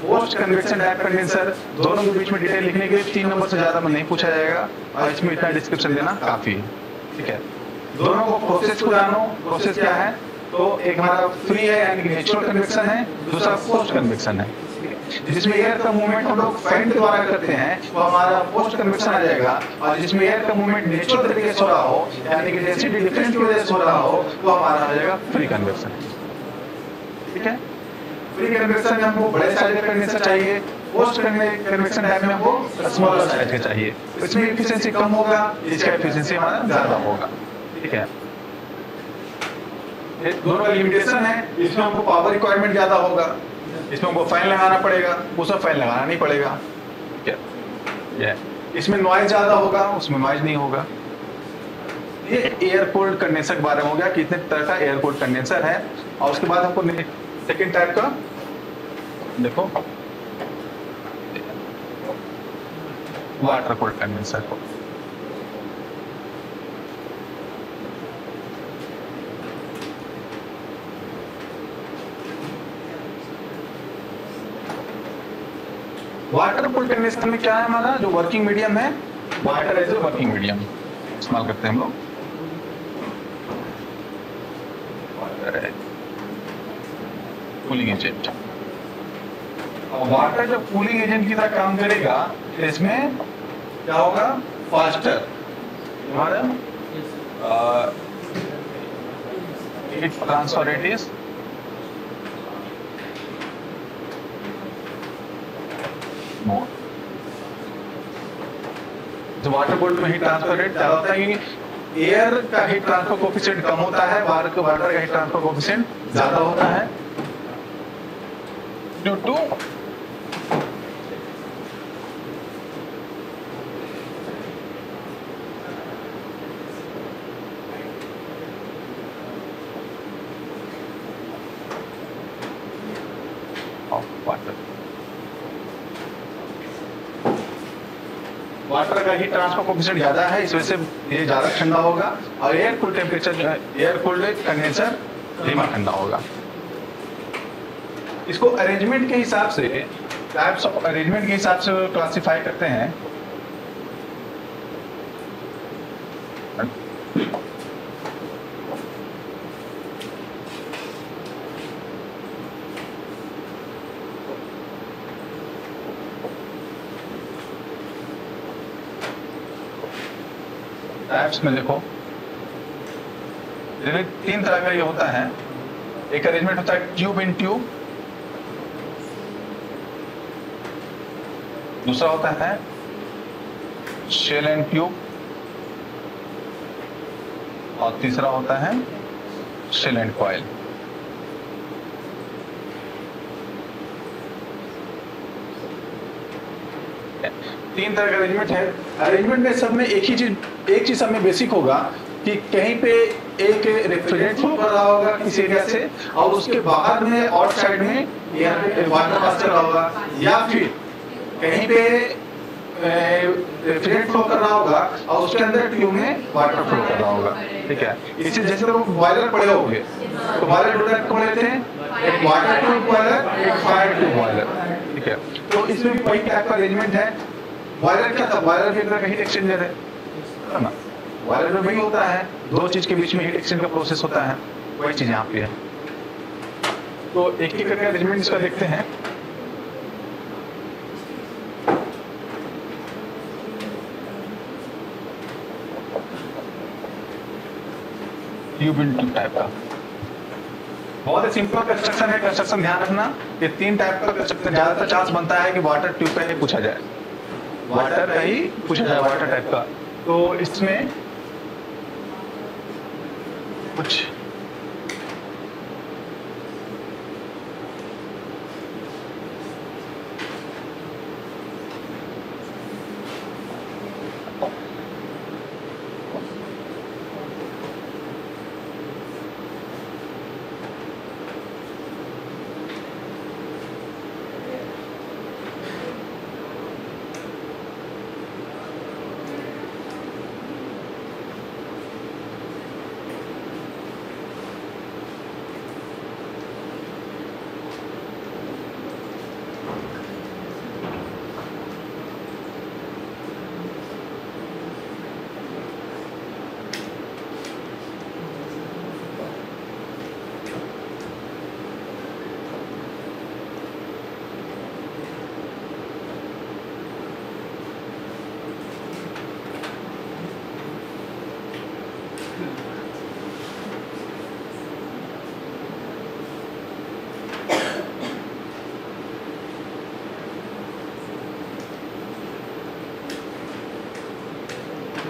पोस्ट कन्वेक्शन टाइप कंडेंसर, दोनों के बीच में डिटेल लिखने के लिए 3 नंबर से ज्यादा में नहीं पूछा जाएगा, और इसमें इतना डिस्क्रिप्शन देना काफी है। ठीक है, दोनों को प्रोसेस को जानो। प्रोसेस क्या है? तो एक हमारा फ्री है यानी कि नेचुरल कन्वेक्शन है, दूसरा पोस्ट कन्वेक्शन है। जिसमें एयर का मूवमेंट हम लोग फैन के द्वारा करते हैं वो हमारा पोस्ट कन्वेक्शन आ जाएगा, और जिसमें एयर का मूवमेंट नेचुरल तरीके से हो रहा हो यानी कि डेंसिटी डिफरेंस की वजह से हो रहा हो वो हमारा आ जाएगा फ्री कन्वेक्शन। ठीक है, फ्री कन्वेक्शन में हमको बड़े साइज का कंडेंसर चाहिए, पोस्ट कन्वेक्शन टाइप में हमको स्मॉलर साइज का चाहिए। इसमें एफिशिएंसी कम होगा, इसका एफिशिएंसी हमारा ज्यादा होगा। ठीक है, दोनों का लिमिटेशन है, इसमें हमको पावर रिक्वायरमेंट ज्यादा होगा, इसमें हमको फैन लगाना पड़ेगा, उसमें फैन लगाना नहीं पड़ेगा। क्या इसमें नॉइज ज्यादा होगा, उसमें नॉइज नहीं होगा। ये एयर कूल्ड कंडेंसर के बारे में हो गया, कितने तरह का एयर कूल्ड कंडेंसर है। और उसके बाद हमको सेकेंड टाइप का देखो, वाटर कूल्ड कंडेंसर को। वाटर कूल्ड कंडेंसर में क्या है, हमारा जो वर्किंग मीडियम है, water as a working medium इस्तेमाल करते हैं हम लोग। वाटर है कूलिंग एजेंट, और वाटर जब कूलिंग एजेंट की तरह काम करेगा तो इसमें क्या होगा, फास्टर हमारा heat transfer rate is more. जो वाटर कूल्ड में हीट ट्रांसफर रेट ज्यादा होता है क्योंकि एयर का हीट ट्रांसफर कोएफिशिएंट कम होता है, वाटर का हीट ट्रांसफर कोएफिशिएंट ज्यादा होता है ड्यू टू वाटर। वाटर का हीट ट्रांसफर कोएफिशिएंट ज्यादा है, इस वजह से ये ज्यादा ठंडा होगा, और air cooled temperature air cooled condenser धीमा ठंडा होगा। इसको अरेंजमेंट के हिसाब से, टाइप्स ऑफ अरेंजमेंट के हिसाब से क्लासिफाई करते हैं। टाइप्स में देखो, 3 तरह का ये होता है। एक अरेंजमेंट होता है ट्यूब इन ट्यूब, दूसरा होता है शेल एंड ट्यूब, और तीसरा होता है शेल एंड कॉइल। तीन तरह का अरेंजमेंट है। अरेंजमेंट में सब में एक चीज सब में बेसिक होगा कि कहीं पे एक रेफ्रिजरेंट फ्लो कर रहा होगा किसी एरिया से, और उसके बाहर में आउट साइड में वाटर पास कर रहा होगा, या फिर कहीं पे रेफ्रिजरेंट फ्लो कर रहा होगा और उसके अंदर ट्यूब में वाटर फ्लो कर रहा होगा। ठीक है, इसी जैसे तो बॉयलर पड़े होंगे तो बॉयलर दो टाइप को लेते हैं, एक वाटर ट्यूब बॉयलर, एक फायर ट्यूब बॉयलर। ठीक है, तो इसमें भी वही टाइप का अरेंजमेंट है। बॉयलर क्या था, बॉयलर के अंदर हीट एक्सचेंजर है ना, बॉयलर में वही होता है, दो चीज के बीच में हीट एक्सचेंज का प्रोसेस होता है, वही चीज यहाँ पे है। तो एक एक करके अरेंजमेंट इसका देखते हैं। ट्यूब इन ट्यूब टाइप का। बहुत ही सिंपल कंस्ट्रक्शन है। कंस्ट्रक्शन ध्यान रखना, ये 3 टाइप का कंस्ट्रक्शन ज्यादातर चांस बनता है कि वाटर ट्यूब का ही पूछा जाए, वाटर का ही पूछा जाए, वाटर टाइप का। तो इसमें कुछ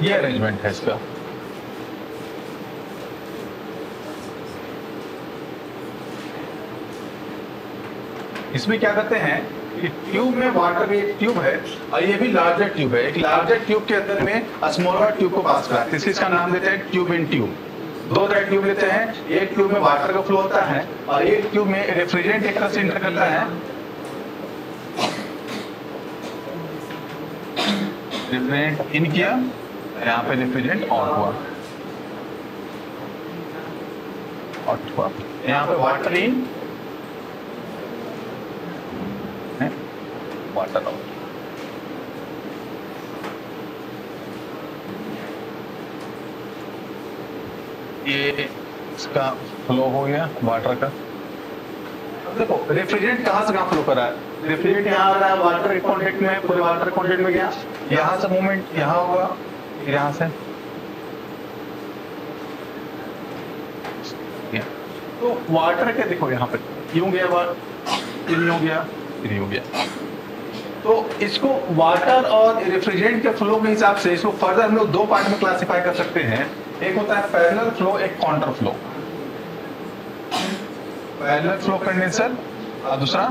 ये अरेंजमेंट है इसका। इसमें क्या करते हैं कि ट्यूब में वाटर की एक ट्यूब है और ये भी लार्जर ट्यूब है। एक लार्जर ट्यूब के अंदर में स्मॉलर ट्यूब को पास कराते हैं, इसका नाम देते हैं ट्यूब इन ट्यूब। 2 तरह ट्यूब लेते हैं, एक ट्यूब में वाटर का फ्लो होता है और एक ट्यूब में रेफ्रिजरेंट एक तरह से इंटर करता है। रेफ्रिजरेंट इन किया, यहाँ पे रेफ्रिजरेंट ऑन हुआ, यहाँ पे वाटर इन, वाटर आउट। ये इसका फ्लो हो गया वाटर का। देखो रेफ्रिजरेंट कहाँ से कहाँ फ्लो कर रहा है, रेफ्रिजरेंट यहाँ आ रहा है, वाटर कॉन्टेक्ट में, पूरे वाटर कॉन्टेक्ट में गया, यहाँ से मूवमेंट यहाँ होगा, यहाँ से तो वाटर के देखो यहाँ पे यूं गया, फिर यूं गया, फिर यूं गया। तो इसको वाटर और रेफ्रिजरेंट के फ्लो के हिसाब से इसको फर्दर हम लोग 2 पार्ट में क्लासिफाई कर सकते हैं। एक होता है पैरेलल फ्लो, एक counter flow. Parallel flow condenser और दूसरा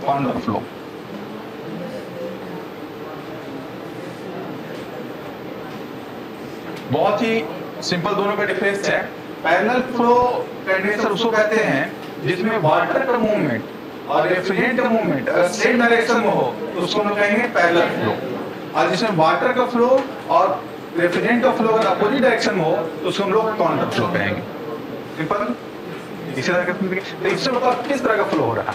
काउंटर फ्लो। बहुत ही सिंपल दोनों का डिफरेंस है। पैरेलल फ्लो कंडेंसर उसको कहते हैं जिसमें वाटर का मूवमेंट और रेफ्रिजरेंट का मूवमेंट अगर सेम डायरेक्शन में हो तो उसको हम लोग कहेंगे पैरेलल फ्लो, और जिसमें वाटर का फ्लो और रेफ्रिजरेंट का फ्लो अगर अपोजिट डायरेक्शन में हो तो उसको हम लोग काउंटर फ्लो कहेंगे। सिंपल। इसी तरह का इससे मतलब किस तरह का फ्लो हो रहा है,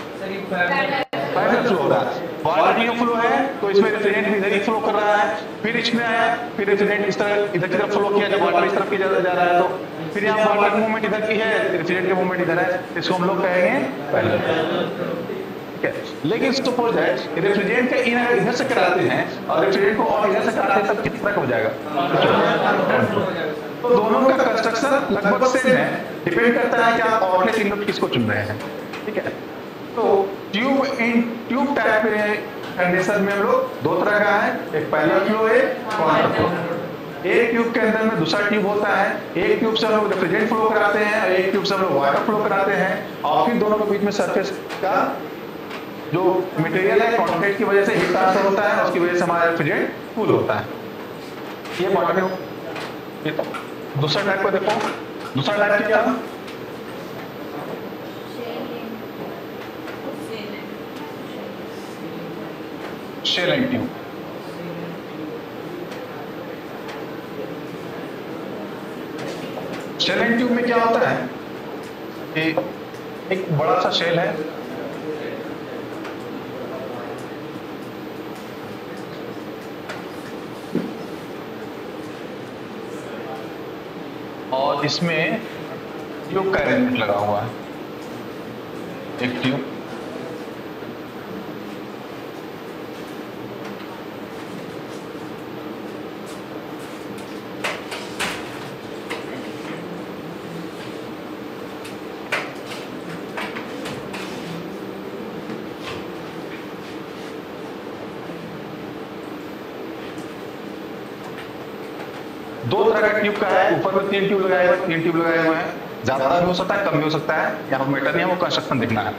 पैरेलल फ्लो हो रहा है। वाटर का फ्लो है तो इसमें रेफ्रिजरेंट भी इधर ही फ्लो कर रहा है, फिर इसमें आया, फिर रेफ्रिजरेंट इस तरह इधर की तरफ फ्लो किया, जब वाटर इस तरफ की जा रहा है तो फिर यहाँ वाटर का मूवमेंट इधर की है, रेफ्रिजरेंट का मूवमेंट इधर है, इसको हम लोग कहेंगे पैरेलल। लेकिन सपोज है रेफ्रिजरेंट का इधर से कराते हैं और रेफ्रिजरेंट को और इधर से कराते हैं, तब किस तरह का हो जाएगा। तो दोनों का कंस्ट्रक्शन लगभग सेम है, डिपेंड करता है कि आप आउटलेट इनलेट किसको चुन रहे हैं। ठीक है, तो ट्यूब इन ट्यूब टाइप कंडेंसर में हम लोग 2 तरह का है, एक पैरेलल फ्लो है, काउंटर फ्लो। एक ट्यूब के अंदर में दूसरा ट्यूब होता है, एक ट्यूब से हम लोग रेफ्रिजरेंट फ्लो कराते हैं और एक ट्यूब से हम लोग वाटर फ्लो कराते हैं, और फिर दोनों के बीच में सरफेस का जो मटेरियल है कॉन्टैक्ट की वजह से हीट ट्रांसफर होता है, उसकी वजह से हमारा रेफ्रिजरेंट कूल होता है। ये मॉडल है। ये तो दूसरा टाइप को देखो, दूसरा टाइप क्या था, shell and tube. Shell and tube में क्या होता है कि एक बड़ा सा शेल है, और इसमें ट्यूब का अरेंजमेंट लगा हुआ है, एक ट्यूब, दो तरह का ट्यूब का है, ऊपर में 3 ट्यूब लगाए हुए हैं, 3 ट्यूब लगाए हुए हैं, ज्यादा भी हो सकता है, कम भी हो सकता है, यहाँ पर मैटर नहीं है, वो कंस्ट्रक्शन देखना है।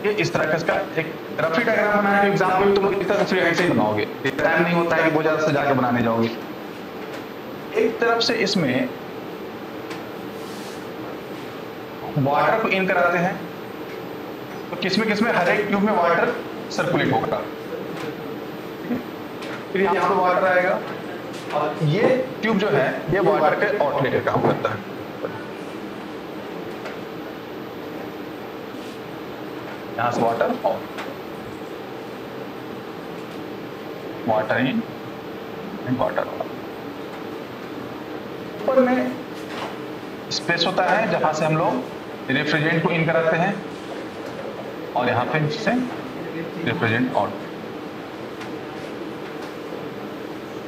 ये इस तरह का इसका एक रफी डायग्राम बनाया है, एग्जाम में तुम लोग इस तरह से ऐसे ही बनाओगे, टाइम नहीं होता है कि बहुत ज्यादा सजा के बनाने जाओगे। एक तरफ से इसमें वाटर को इन कराते हैं, तो किसमें हर एक ट्यूब में वाटर सर्कुलेट होगा, फिर यहाँ पे वाटर आएगा, और ये ट्यूब जो है ये वाटर के आउटलेट का काम करता है। यहाँ से water out, water in and water out. ऊपर में स्पेस होता है जहां से हम लोग रेफ्रिजरेंट को इन कराते हैं, और यहाँ पे से रेफ्रिजरेंट आउट।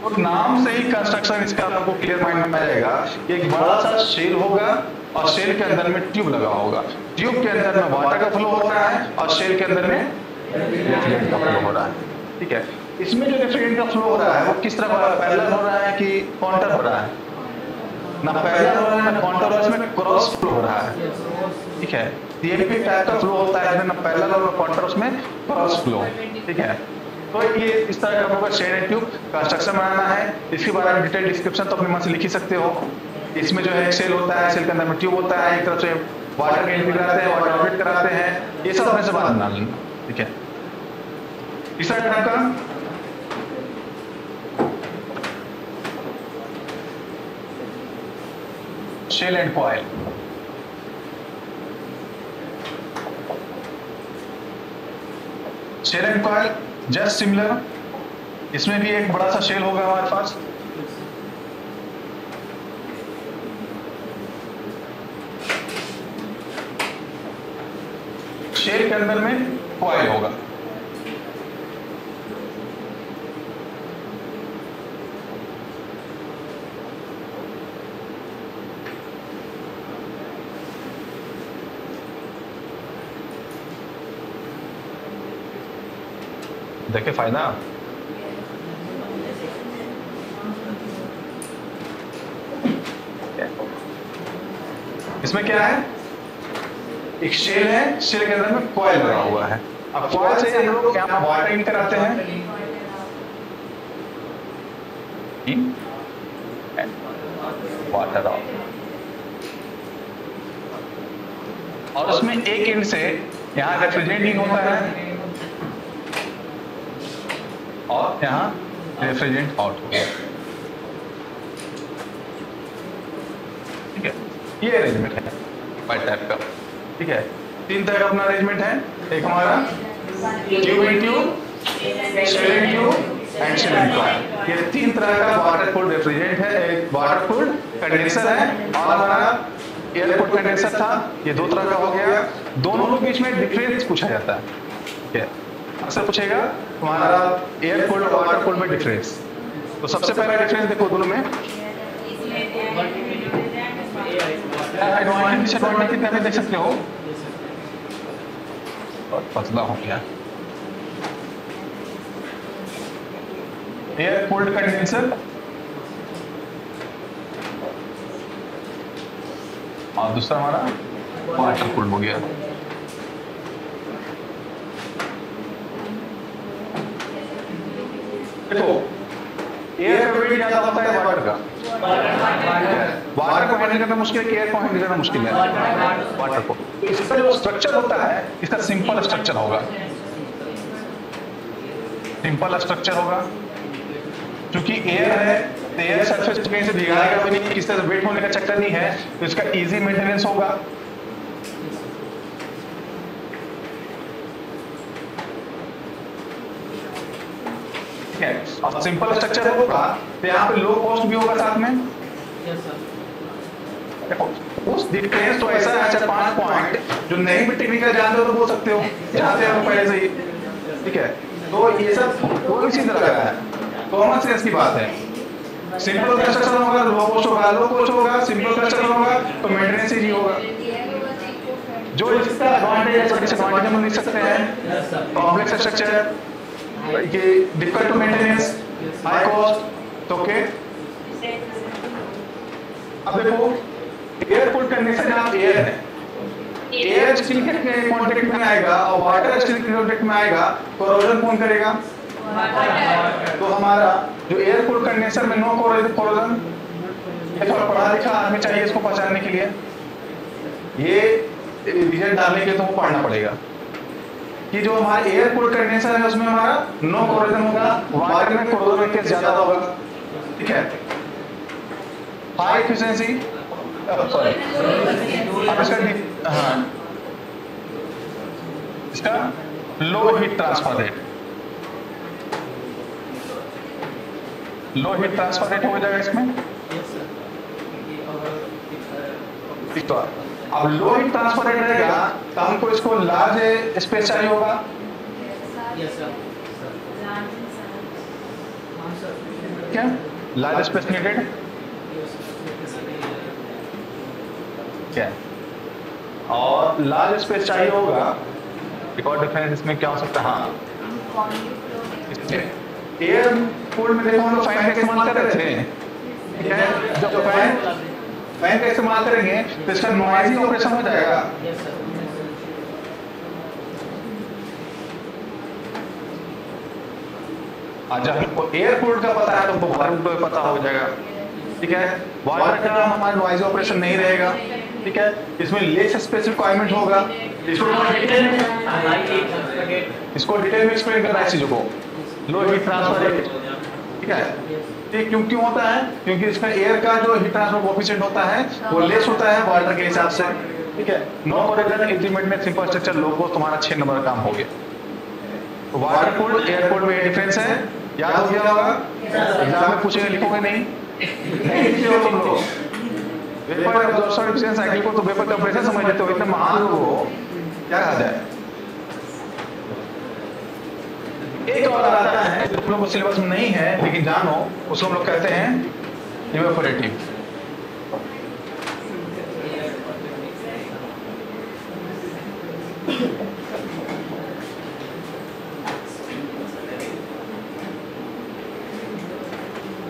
तो नाम से ही कंस्ट्रक्शन इसका आपको क्लियर माइंड में आ जाएगा। एक बड़ा सा शेल होगा और शेल के अंदर में ट्यूब लगा होगा, ट्यूब के अंदर में वाटर का फ्लो हो रहा है और शेल के अंदर में रेफ्रिजरेंट का फ्लो हो रहा है। ठीक है, इसमें जो रेफ्रिजरेंट का फ्लो हो रहा है वो किस तरह हो रहा है, पैरेलल हो रहा है कि काउंटर हो रहा है? ना पैरेलल हो रहा है ना काउंटर हो रहा है, इसमें क्रॉस फ्लो हो रहा है। ठीक है, DLP टाइप का फ्लो होता है, ना पैरेलल और काउंटर, उसमें क्रॉस फ्लो। ठीक है, तो ये इस तरह का होगा शेल एंड ट्यूब। कंस्ट्रक्शन बनाना है, इसके बारे में डिटेल डिस्क्रिप्शन तो अपने मन से लिख ही सकते हो। इसमें जो है एक सेल होता है, सेल के अंदर में ट्यूब होता है, एक तरफ से वाटर का एंट्री कराते हैं, वाटर आउटलेट कराते हैं, ये सब अपने से बात बना लेना। ठीक है, तीसरा टाइप का shell and coil. Shell and coil just similar, इसमें भी एक बड़ा सा शेल होगा हमारे पास, शेल के अंदर में कॉइल होगा। देखे फायदा, इसमें क्या है, एक शेल है, शेल के अंदर में कॉइल लगा हुआ है। अब कॉइल से हम लोग यहाँ वाटर इन कराते हैं, इन एंड वाटर आउट, और उसमें एक एंड से यहाँ रेफ्रिजरेंट इन होता है और यहाँ रेफ्रिजरेंट आउट हो गया। ठीक है, ये अरेंजमेंट है वाइट टाइप का। ठीक है, 3 तरह का अपना अरेंजमेंट है, एक हमारा tube and tube, shell and tube and shell and coil. ये 3 तरह का वाटर कूल्ड रेफ्रिजरेंट है, एक वाटर कूल्ड कंडेंसर है, और हमारा एयर कूल्ड कंडेंसर था, ये 2 तरह का हो गया। दोनों के बीच में डिफरेंस पूछा जाता है। ठीक है, अक्सर पूछेगा तुम्हारा एयर कूल्ड और वाटर कूल्ड में डिफरेंस। तो सबसे पहला डिफरेंस देखो दोनों में, एडवांटेज डिसएडवांटेज कितने में देख सकते हो, और पतला हो गया। एयर कूल्ड कंडेंसर और दूसरा हमारा वाटर कूल्ड हो गया। देखो एयर का वेट ज्यादा होता है वाटर का, वाटर को हैंडल करना मुश्किल है कि एयर को हैंडल करना मुश्किल है, वाटर को। इसका जो स्ट्रक्चर होता है इसका सिंपल स्ट्रक्चर होगा, सिंपल स्ट्रक्चर होगा, क्योंकि एयर है तो एयर सरफेस कहीं से भिगाएगा भी नहीं, किसी तरह वेट होने का चक्कर नहीं है, तो इसका इजी मेंटेनेंस होगा। अब सिंपल स्ट्रक्चर होगा तो यहाँ पे लो कॉस्ट भी होगा साथ में। देखो उस डिफरेंस तो ऐसा है 4-5 पॉइंट जो नहीं भी टेक्निकल जानते हो तो बोल सकते हो, जानते हो पहले से ही। ठीक है, तो ये सब वो इसी तरह का है, कॉमन सेंस की बात है। सिंपल कंस्ट्रक्शन होगा लो कॉस्ट होगा, लो कॉस्ट होगा, सिंपल कंस्ट्रक्शन होगा तो मेंटेनेंस ही होगा। जो इसका एडवांटेज है डिसएडवांटेज हम लिख सकते हैं। कॉम्प्लेक्स स्ट्रक्चर ये difficult to maintenance, high cost, okay. अब देखो एयर कूल्ड कंडीशन आप एयर है, एयर स्टील के कांटेक्ट में आएगा और वाटर स्टील के कांटेक्ट में आएगा, कोरोजन कौन करेगा? तो हमारा जो एयर कूल्ड कंडेंसर में नो कोरोजन, थोड़ा पढ़ा लिखा आदमी चाहिए इसको पहचानने के लिए, ये डिजाइन डालने के तो वो पढ़ना पड़ेगा कि जो हमारा एयर कूल्ड कंडेंसर है उसमें हमारा नो कोरोजन होगा, वाटर में कोरोजन केस ज्यादा होगा, ठीक है। हाई एफिशिएंसी, सॉरी अब इसका हाँ इसका low heat transfer rate, low heat transfer rate हो जाएगा इसमें। तो अब लो हीट ट्रांसफर रेट रहेगा तो हमको इसको लार्ज स्पेस चाहिए होगा, क्या लार्ज स्पेस नीडेड क्या, और लार्ज स्पेस चाहिए होगा। एक और डिफरेंस इसमें क्या हो सकता है, हाँ एयर कूल्ड में देखो हम लोग फैन का इस्तेमाल कर रहे थे, ठीक है। जब फैन का इस्तेमाल करेंगे तो इसका नॉइजी ऑपरेशन हो जाएगा, जब हमको एयर कूल्ड का पता है तो हमको वाटर कूल्ड का पता हो जाएगा, ठीक है। वाटर का हमारा नॉइजी ऑपरेशन नहीं रहेगा, ठीक है। इसमें लेस स्पेस रिक्वायरमेंट होगा, इसको डिटेल में एक्सप्लेन करना है चीजों को। लो हीट ट्रांसफर रेट, ठीक है, ये क्यों होता है? क्योंकि इसका एयर का जो हीट ट्रांसफर कोएफिशिएंट होता है वो लेस होता है वाटर के हिसाब से, ठीक है। नो कोरोजन इंप्लीमेंट में सिंपल स्ट्रक्चर लोगो तुम्हारा 6 नंबर का काम हो गया। तो वाटर कूल्ड एयर कूल्ड में ये डिफरेंस है, याद हो गया होगा, एग्जाम में पूछेंगे लिखोगे नहीं तुम लोग। वेपर एब्जॉर्प्शन एफिशिएंसी साइकिल को तो वेपर कंप्रेशन समझ लेते हो, इतना महान लोग हो, क्या कहा जाए। एक और आता है जो तुम लोग को सिलेबस में नहीं है लेकिन जानो, उसको हम लोग कहते हैं इवेपोरेटिव।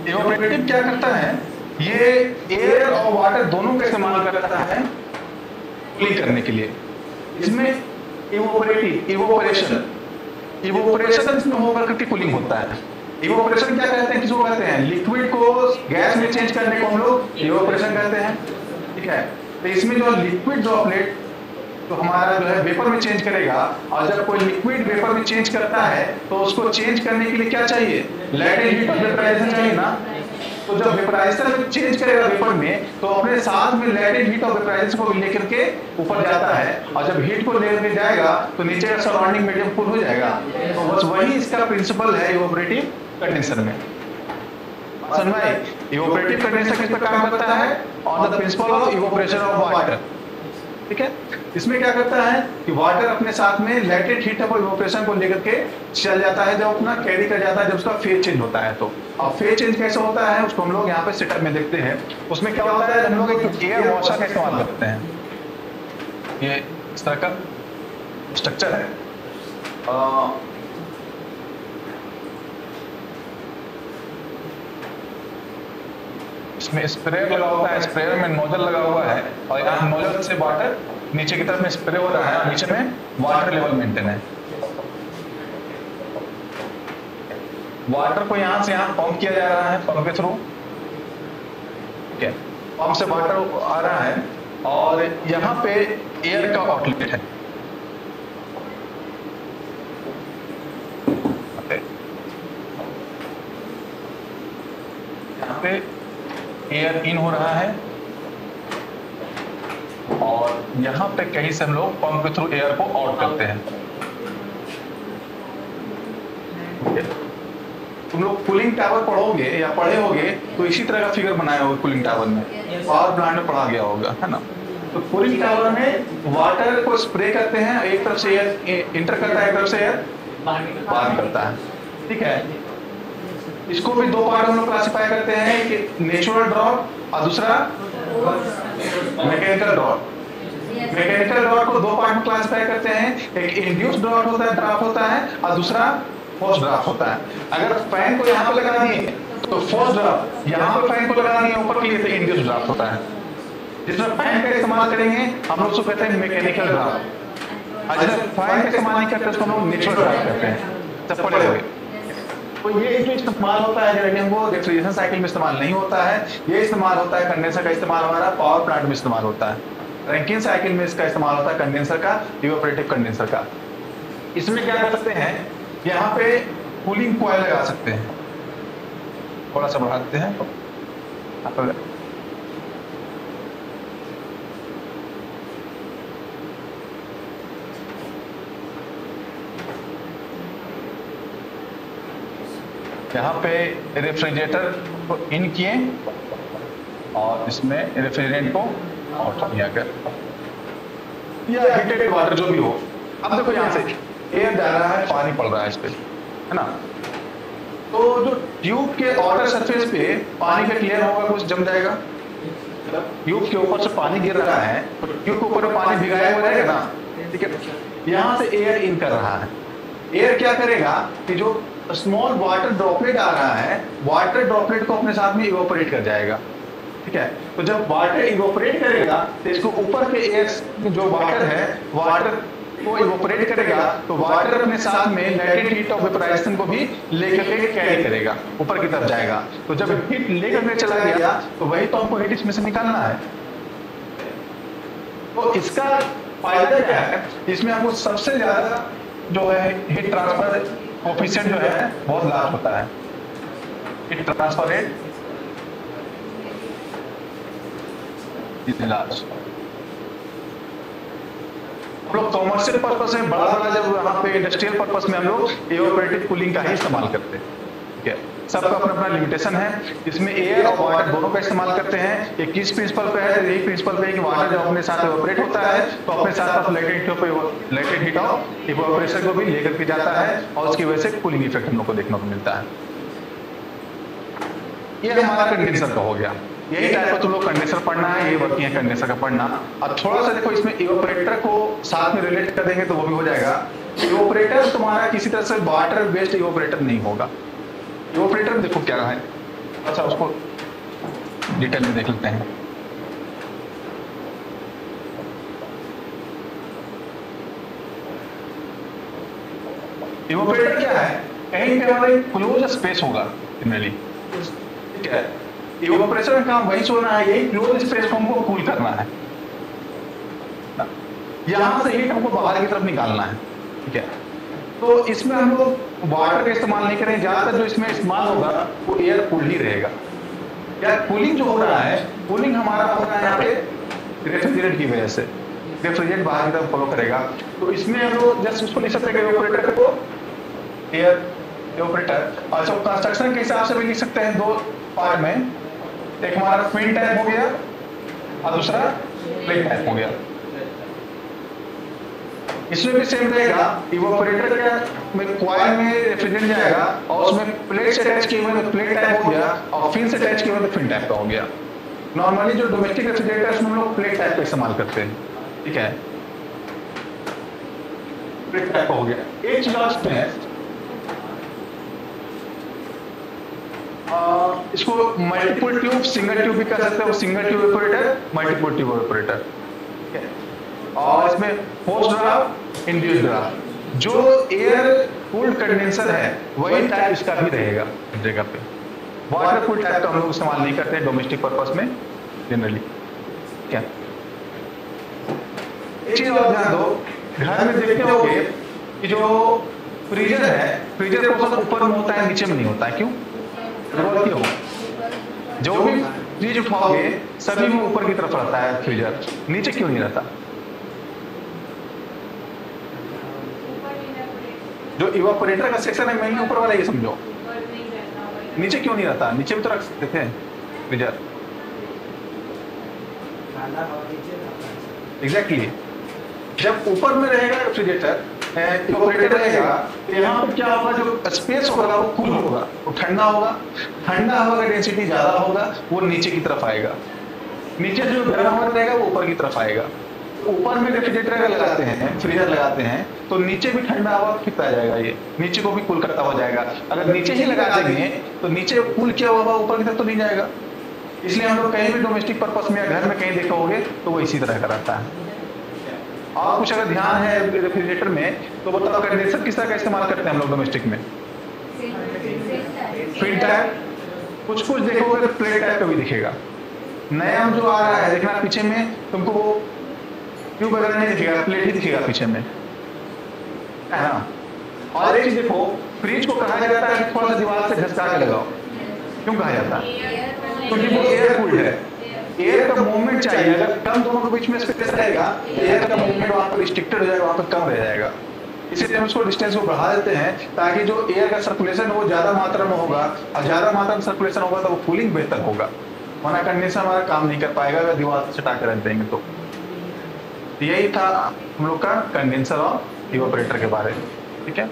इवेपोरेटिव क्या करता है? ये एयर और वाटर दोनों का इस्तेमाल करता है कूलिंग करने के लिए। इसमें इवोपरेशन इसमें होकर करके कूलिंग होता है। इवोपरेशन क्या कहते हैं, किसको कहते हैं? लिक्विड को गैस में चेंज करने को हम लोग इवोपरेशन कहते हैं, ठीक है। तो इसमें जो लिक्विड ड्रॉपलेट तो हमारा जो है वेपर में चेंज करेगा, और जब कोई लिक्विड वेपर में चेंज करता है तो उसको चेंज करने के लिए क्या चाहिए? लैटेंट हीट ऑफ वेपराइजेशन चाहिए ना। तो जब वेपराइजर चेंज करेगा वेपर में तो अपने साथ में लैटेंट हीट ऑफ वेपराइजेशन को लेकर के ऊपर जाता है, और जब हीट को लेकर जाएगा तो नीचे का सराउंडिंग मीडियम कूल हो जाएगा। तो बस वही इसका प्रिंसिपल है इवेपोरेटिव कंडेंसर में। समझ में? इवेपोरेटिव कंडेंसर किस पर काम करता है? On the principle of evaporation of water, ठीक है। इसमें क्या करता है कि वाटर अपने साथ में लैटेंट हीट ऑफ इवेपोरेशन को लेकर के चल जाता है, जब अपना कैरी कर जाता है, जब उसका फेज चेंज होता है। तो अब फेज चेंज कैसे होता है उसको हम लोग यहाँ पे सेटअप में देखते हैं। उसमें क्या होता है, हम लोग एक एयर वॉशर का इस्तेमाल करते हैं। ये इस तरह का स्ट्रक्चर है, इसमें स्प्रेयर लगा होता है, स्प्रेयर में नोजल लगा हुआ है, और यहाँ नोजल से वाटर नीचे की तरफ में स्प्रे हो रहा है, नीचे में वाटर लेवल मेंटेन है। वाटर को यहाँ से यहाँ पंप किया जा रहा है, पंप के थ्रू, ठीक है। पंप से वाटर आ रहा है और यहाँ पे एयर का आउटलेट है, यहाँ पे एयर इन हो रहा है, और यहाँ पे कहीं से हम लोग पंप के थ्रू एयर को आउट करते हैं। तुम लोग कूलिंग टावर पढ़ोगे या पढ़े होगे तो इसी तरह का फिगर बनाया होगा कूलिंग टावर में, पावर प्लांट में पढ़ा गया होगा, है ना। तो कूलिंग टावर में वाटर को स्प्रे करते हैं, एक तरफ से एयर इंटर करता है, एक तरफ से एयर बाहर करता है, ठीक है। इसको भी दो पार्ट हम लोग क्लासिफाई करते हैं कि नेचुरल ड्रॉप और दूसरा मैकेनिकल ड्रॉप। मैकेनिकल ड्रॉप को दो पार्ट में क्लासिफाई करते हैं, एक इंड्यूस्ड ड्रॉप होता है, ड्रॉप होता है, और दूसरा फोर्स ड्राफ्ट होता है। अगर फैन को यहाँ पे लगा दिए तो फोर्स ड्राफ्ट, यहाँ पे फैन को लगा दिए ऊपर के लिए तो इंड्यूस ड्राफ्ट होता है। जिसमें फैन का इस्तेमाल करेंगे हम लोग उसको कहते हैं मैकेनिकल ड्राफ्ट, और जिसमें फैन का इस्तेमाल नहीं करते उसको हम लोग नेचुरल ड्राफ्ट कहते हैं। सब पड़े हुए तो ये जो इस्तेमाल होता है जेरेनियम को रेफ्रिजरेशन साइकिल में इस्तेमाल नहीं होता है, ये इस्तेमाल होता है कंडेंसर का इस्तेमाल हमारा पावर प्लांट में इस्तेमाल होता है। रैंकिन साइकिल में इसका इस्तेमाल होता है कंडेंसर का, इवेपोरेटिव कंडेंसर का। इसमें क्या कर सकते हैं, यहाँ पे कूलिंग कॉइल लगा सकते हैं। थोड़ा सा बढ़ा देते हैं, यहाँ पे रेफ्रिजरेटर को इन किए और इसमें रेफ्रिजरेंट को आउट किया कर, या हीटेड वाटर जो भी हो। अब देखो यहाँ से एयर जा रहा है, पानी पड़ रहा है इस पे, है ना। तो जो ट्यूब के आउटर सरफेस पे पानी का क्लियर होगा, कुछ जम जाएगा। ट्यूब के ऊपर से पानी गिर रहा है तो ट्यूब के ऊपर पानी भिगाया हुआ रहेगा ना, ठीक है। यहाँ से एयर इन कर रहा है, एयर क्या करेगा कि जो स्मॉल वाटर ड्रॉपलेट आ रहा है, वाटर ड्रॉपलेट को अपने साथ में इवोपरेट कर जाएगा, ठीक है। तो जब वाटर इवोपरेट करेगा तो इसको ऊपर के एयर जो वाटर है, वाटर को इवोपरेट करेगा तो वाटर अपने साथ में लेटेंट हीट ऑफ वेपराइजेशन को भी लेकर के कैरी करेगा, ऊपर की तरफ जाएगा। तो जब हीट लेकर के चला गया तो वही तो हमको हीट इसमें से निकालना है। तो इसका फायदा क्या है, इसमें हमको सबसे ज्यादा जो है हीट ट्रांसफर कोफिशिएंट जो है बहुत लार्ज होता है। Heat transfer rate is large. हम लोग कॉमर्शियल पर्पस में बड़ा जब यहाँ पे इंडस्ट्रियल पर्पस में हम लोग इवेपोरेटिव कूलिंग का ही इस्तेमाल करते हैं, ठीक है। सबका अपना अपना लिमिटेशन है। इसमें एयर और वाटर दोनों का इस्तेमाल करते हैं। एक किस प्रिंसिपल पे है, यही प्रिंसिपल पे है कि वाटर जब अपने साथ इवेपोरेट होता है तो अपने साथ लेटेंट हीट ऑफ इवेपोरेशन को भी लेकर के जाता है और उसकी वजह से कूलिंग इफेक्ट हम लोग को देखने को मिलता है। ये हमारा कंडेंसर का हो गया। यही टाइप का तुम लोग कंडेंसर पढ़ना है, ये वर्किंग है कंडेंसर का पढ़ना। अब थोड़ा सा देखो इसमें इवेपोरेटर को साथ में रिलेट कर देंगे तो वो भी हो जाएगा। इवेपोरेटर तुम्हारा किसी तरह से वाटर बेस्ड इवेपोरेटर नहीं होगा। इवेपोरेटर देखो क्या है, अच्छा उसको डिटेल में देख लेते हैं। इवेपोरेटर क्या है, कहीं पे हमारे क्लोज स्पेस होगा जनरली, ठीक है। इवेपोरेशन का काम वही सोना है, यही क्लोज स्पेस को हमको कूल करना है। यहां से हीट हमको बाहर की तरफ निकालना है, ठीक है। तो इसमें हम लोग वाटर का इस्तेमाल नहीं करेंगे, ज्यादातर जो इसमें इस्तेमाल होगा वो एयर कूल ही रहेगा। या कूलिंग जो हो रहा है, कूलिंग हमारा हो रहा है यहाँ पे रेफ्रिजरेंट की वजह से, रेफ्रिजरेंट बाहर की तरफ फ्लो करेगा। तो इसमें हम लोग जस्ट उसको लिख सकते हैं इवेपोरेटर को एयर इवेपोरेटर। अच्छा कंस्ट्रक्शन के हिसाब से भी लिख सकते हैं दो पार्ट में, एक हमारा फिन टाइप हो गया और दूसरा प्लेट टाइप हो गया। इसमें भी सेम रहेगा, इवेपोरेटर का में कॉइल में रेफ्रिजरेंट जाएगा और उसमें प्लेट से अटैच किए हुए तो प्लेट टाइप हो गया और फिन से अटैच किए हुए तो फिन टाइप का हो गया। नॉर्मली जो डोमेस्टिक रेफ्रिजरेटर में हम लोग प्लेट टाइप का इस्तेमाल करते हैं, ठीक है। प्लेट टाइप का हो गया। एक चीज लास्ट में इसको मल्टीपल ट्यूब सिंगल ट्यूब भी कर सकते हो, single tube evaporator multiple tube evaporator, ठीक है। और इसमें फोर्स ड्राफ्ट इंड्यूस्ड ड्राफ्ट, जो एयर कूल्ड कंडेंसर है वही टाइप इसका भी रहेगा इस जगह पे। वाटर कूल्ड टाइप का हम लोग इस्तेमाल नहीं करते हैं डोमेस्टिक पर्पस में जनरली, क्या। एक चीज और ध्यान दो, घर में देखते होंगे कि जो फ्रीजर है, फ्रीजर को ऊपर में होता है नीचे में नहीं होता है, क्यों? क्यों? जो भी फ्रिज उठाओगे सभी में ऊपर की तरफ रहता है फ्रीजर, नीचे क्यों नहीं रहता? जो इवेपोरेटर का सेक्शन है मेनली ऊपर वाला, ये समझो। नीचे क्यों नहीं रहता? नीचे भी तो रख सकते हैं फ्रीजर। एग्जैक्टली, जब ऊपर में रहेगा रेफ्रिजरेटर इवेपोरेटर रहेगा तो यहाँ पर क्या होगा, जो स्पेस होगा वो कूल होगा, वो ठंडा होगा। ठंडा हवा का डेंसिटी ज्यादा होगा, वो नीचे की तरफ आएगा। नीचे जो गर्म हवा रहेगा वो ऊपर की तरफ आएगा। ऊपर में रेफ्रिजरेटर अगर लगाते हैं, फ्रीजर लगाते हैं, तो नीचे भी ठंडा हवा फिरता जाएगा, ये नीचे को भी कूल करता हो जाएगा। अगर नीचे ही लगा देंगे तो नीचे कूल किया हुआ हवा ऊपर की तरफ तो नहीं जाएगा। इसलिए हम लोग कहीं भी डोमेस्टिक पर्पस में या घर में कहीं देखोगे तो वो इसी तरह का रहता है। और कुछ अगर ध्यान है रेफ्रिजरेटर में तो बताओ कंडेंसर किस तरह का इस्तेमाल करते हैं हम लोग डोमेस्टिक में? फीड टाइप, कुछ देखोगे तो प्लेट टाइप का भी दिखेगा। नया जो आ रहा है देखना पीछे में तुमको वो ट्यूब वगैरह नहीं दिखेगा, प्लेट ही दिखेगा पीछे में, है ना। और एक चीज देखो, फ्रिज को कहा जाता है कि थोड़ा सा दीवार से घसका के लगाओ। क्यों कहा जाता है? क्योंकि वो एयर कूल्ड है, एयर का मूवमेंट चाहिए। अगर कम दोनों के बीच में स्पेस रहेगा तो एयर का मूवमेंट वहां पर रिस्ट्रिक्टेड हो जाएगा, वहां पर कम रह जाएगा। इसलिए हम उसको डिस्टेंस को बढ़ा देते हैं ताकि जो एयर का सर्कुलेशन वो ज्यादा मात्रा में होगा, और ज्यादा मात्रा में सर्कुलेशन होगा तो वो कूलिंग बेहतर होगा। वरना कंडेंसर हमारा काम नहीं कर पाएगा अगर दीवार से सटा के रख देंगे तो। यही था हम लोग का कंडेंसर और इवेपोरेटर के बारे में, ठीक है।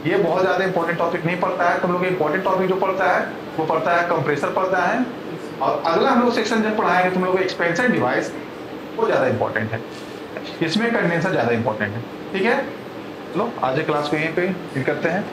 ये बहुत ज्यादा इंपॉर्टेंट टॉपिक नहीं पड़ता है, तुम लोग इंपॉर्टेंट टॉपिक जो पड़ता है वो पड़ता है कंप्रेसर पड़ता है, और अगला हम लोग सेक्शन जब पढ़ाएंगे तुम लोग एक्सपेंशन डिवाइस, वो ज्यादा इंपॉर्टेंट है, इसमें कंडेंसर ज्यादा इंपॉर्टेंट है, ठीक है। चलो आज क्लास को यहीं पे करते हैं।